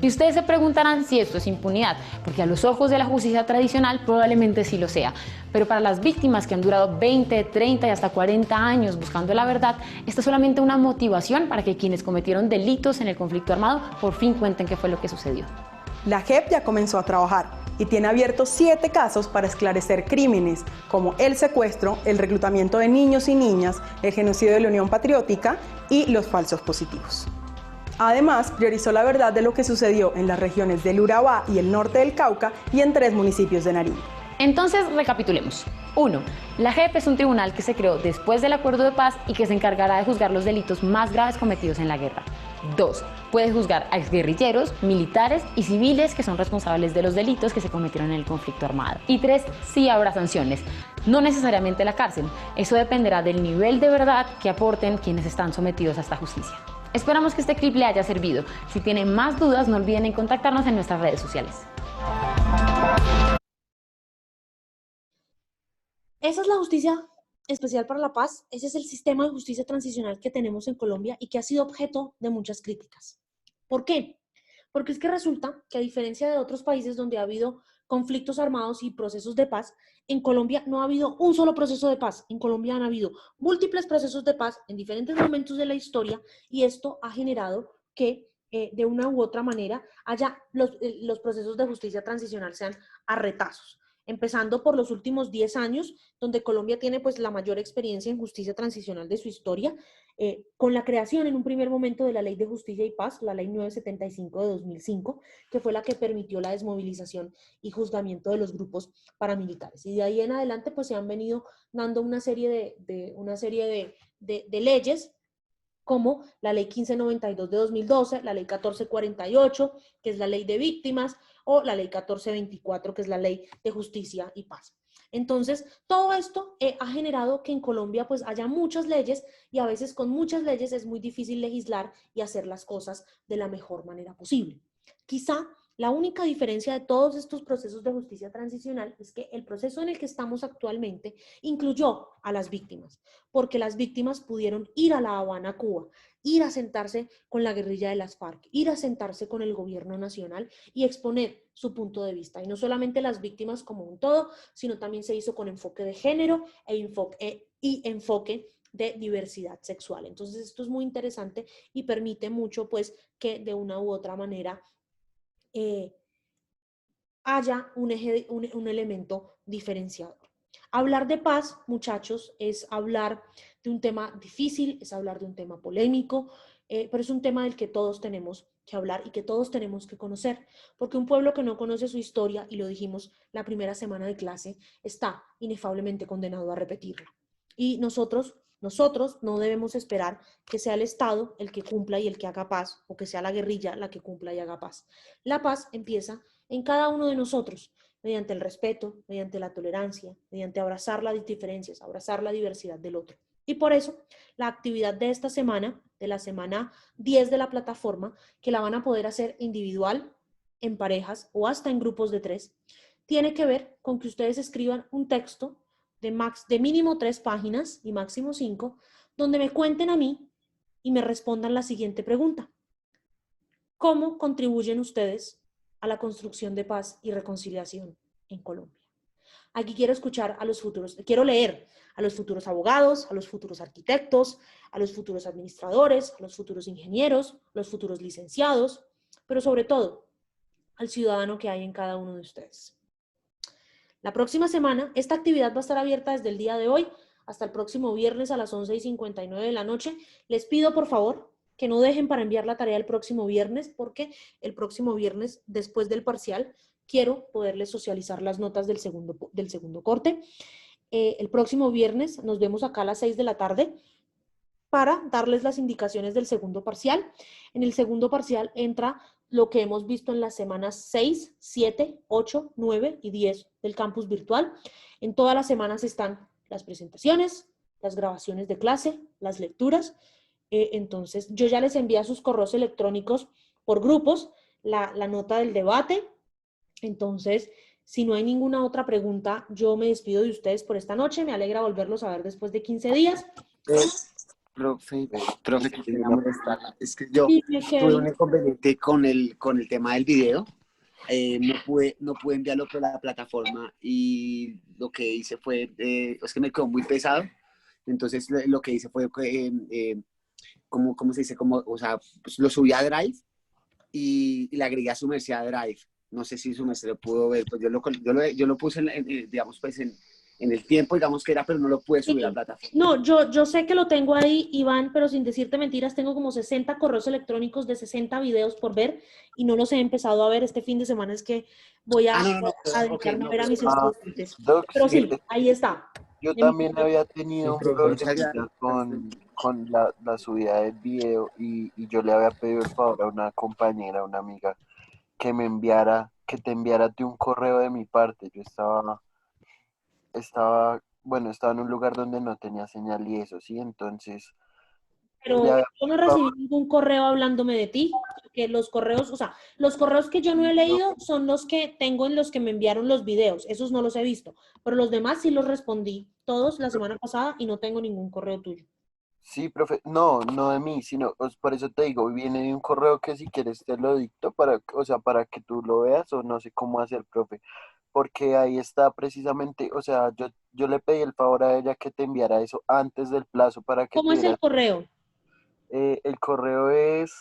Y ustedes se preguntarán si esto es impunidad, porque a los ojos de la justicia tradicional probablemente sí lo sea. Pero para las víctimas que han durado 20, 30 y hasta 40 años buscando la verdad, esta es solamente una motivación para que quienes cometieron delitos en el conflicto armado por fin cuenten qué fue lo que sucedió. La JEP ya comenzó a trabajar y tiene abiertos 7 casos para esclarecer crímenes como el secuestro, el reclutamiento de niños y niñas, el genocidio de la Unión Patriótica y los falsos positivos. Además, priorizó la verdad de lo que sucedió en las regiones del Urabá y el norte del Cauca y en 3 municipios de Nariño. Entonces, recapitulemos. 1. La JEP es un tribunal que se creó después del acuerdo de paz y que se encargará de juzgar los delitos más graves cometidos en la guerra. 2. Puede juzgar a exguerrilleros, militares y civiles que son responsables de los delitos que se cometieron en el conflicto armado. Y 3. Sí habrá sanciones, no necesariamente la cárcel. Eso dependerá del nivel de verdad que aporten quienes están sometidos a esta justicia. Esperamos que este clip le haya servido. Si tienen más dudas, no olviden en contactarnos en nuestras redes sociales. Esa es la justicia especial para la paz. Ese es el sistema de justicia transicional que tenemos en Colombia y que ha sido objeto de muchas críticas. ¿Por qué? Porque es que resulta que, a diferencia de otros países donde ha habido conflictos armados y procesos de paz, en Colombia no ha habido un solo proceso de paz. En Colombia han habido múltiples procesos de paz en diferentes momentos de la historia, y esto ha generado que de una u otra manera los procesos de justicia transicional sean a retazos. Empezando por los últimos 10 años, donde Colombia tiene pues la mayor experiencia en justicia transicional de su historia, con la creación en un primer momento de la Ley de Justicia y Paz, la Ley 975 de 2005, que fue la que permitió la desmovilización y juzgamiento de los grupos paramilitares. Y de ahí en adelante pues se han venido dando una serie de leyes, como la Ley 1592 de 2012, la Ley 1448, que es la Ley de Víctimas, o la Ley 1424, que es la Ley de Justicia y Paz. Entonces, todo esto ha generado que en Colombia pues haya muchas leyes, y a veces con muchas leyes es muy difícil legislar y hacer las cosas de la mejor manera posible. Quizá la única diferencia de todos estos procesos de justicia transicional es que el proceso en el que estamos actualmente incluyó a las víctimas, porque las víctimas pudieron ir a La Habana, Cuba, ir a sentarse con la guerrilla de las FARC, ir a sentarse con el gobierno nacional y exponer su punto de vista. Y no solamente las víctimas como un todo, sino también se hizo con enfoque de género y enfoque de diversidad sexual. Entonces esto es muy interesante y permite mucho pues que de una u otra manera haya un elemento diferenciador. Hablar de paz, muchachos, es hablar de un tema difícil, es hablar de un tema polémico, pero es un tema del que todos tenemos que hablar y que todos tenemos que conocer, porque un pueblo que no conoce su historia, y lo dijimos la primera semana de clase, está inefablemente condenado a repetirla. Y nosotros no debemos esperar que sea el Estado el que cumpla y el que haga paz, o que sea la guerrilla la que cumpla y haga paz. La paz empieza en cada uno de nosotros, mediante el respeto, mediante la tolerancia, mediante abrazar las diferencias, abrazar la diversidad del otro. Y por eso, la actividad de esta semana, de la semana 10 de la plataforma, que la van a poder hacer individual, en parejas o hasta en grupos de 3, tiene que ver con que ustedes escriban un texto de mínimo 3 páginas y máximo 5, donde me cuenten a mí y me respondan la siguiente pregunta: ¿cómo contribuyen ustedes a la construcción de paz y reconciliación en Colombia? Aquí quiero leer a los futuros abogados, a los futuros arquitectos, a los futuros administradores, a los futuros ingenieros, a los futuros licenciados, pero sobre todo al ciudadano que hay en cada uno de ustedes. La próxima semana, esta actividad va a estar abierta desde el día de hoy hasta el próximo viernes a las 11:59 de la noche. Les pido, por favor, que no dejen para enviar la tarea el próximo viernes, porque el próximo viernes, después del parcial, quiero poderles socializar las notas del segundo corte. El próximo viernes nos vemos acá a las 6 de la tarde para darles las indicaciones del segundo parcial. En el segundo parcial entra lo que hemos visto en las semanas 6, 7, 8, 9 y 10 del campus virtual. En todas las semanas están las presentaciones, las grabaciones de clase, las lecturas. Entonces, yo ya les envié a sus correos electrónicos por grupos la nota del debate. Entonces, si no hay ninguna otra pregunta, yo me despido de ustedes por esta noche. Me alegra volverlos a ver después de 15 días. Profe, que quería molestarla. Es que yo Dime, tuve Kevin. un inconveniente con el tema del video. No pude enviarlo por la plataforma y lo que hice fue, es que me quedó muy pesado. Entonces lo que hice fue, ¿cómo se dice? O sea, pues lo subí a Drive y le agregué a su merced a Drive. No sé si su merced lo pudo ver, pues yo lo puse, digamos, pues en el tiempo, digamos que era, pero no lo pude subir a la plataforma. No, yo sé que lo tengo ahí, Iván, pero sin decirte mentiras, tengo como 60 correos electrónicos de 60 videos por ver y no los he empezado a ver. Este fin de semana es que voy a dedicarme a ver a mis estudiantes. Pero sí, ahí está. Yo también había tenido un problema con la subida del video y yo le había pedido el favor a una compañera, una amiga, que te enviara un correo de mi parte. Yo estaba en un lugar donde no tenía señal y eso, ¿sí? Entonces, Pero yo no recibí ningún correo hablándome de ti, que los correos, o sea, los correos que yo no he leído son los que tengo en los que me enviaron los videos, esos no los he visto, pero los demás sí los respondí todos la semana pasada y no tengo ningún correo tuyo. sí, profe, no de mí, sino, pues, por eso te digo, viene de un correo que si quieres te lo dicto o sea, para que tú lo veas o no sé cómo hacer, profe, porque ahí está precisamente, o sea, yo le pedí el favor a ella que te enviara eso antes del plazo para que ¿Cómo es el correo? El correo es,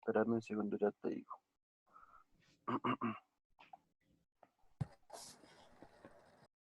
espérame un segundo, ya te digo.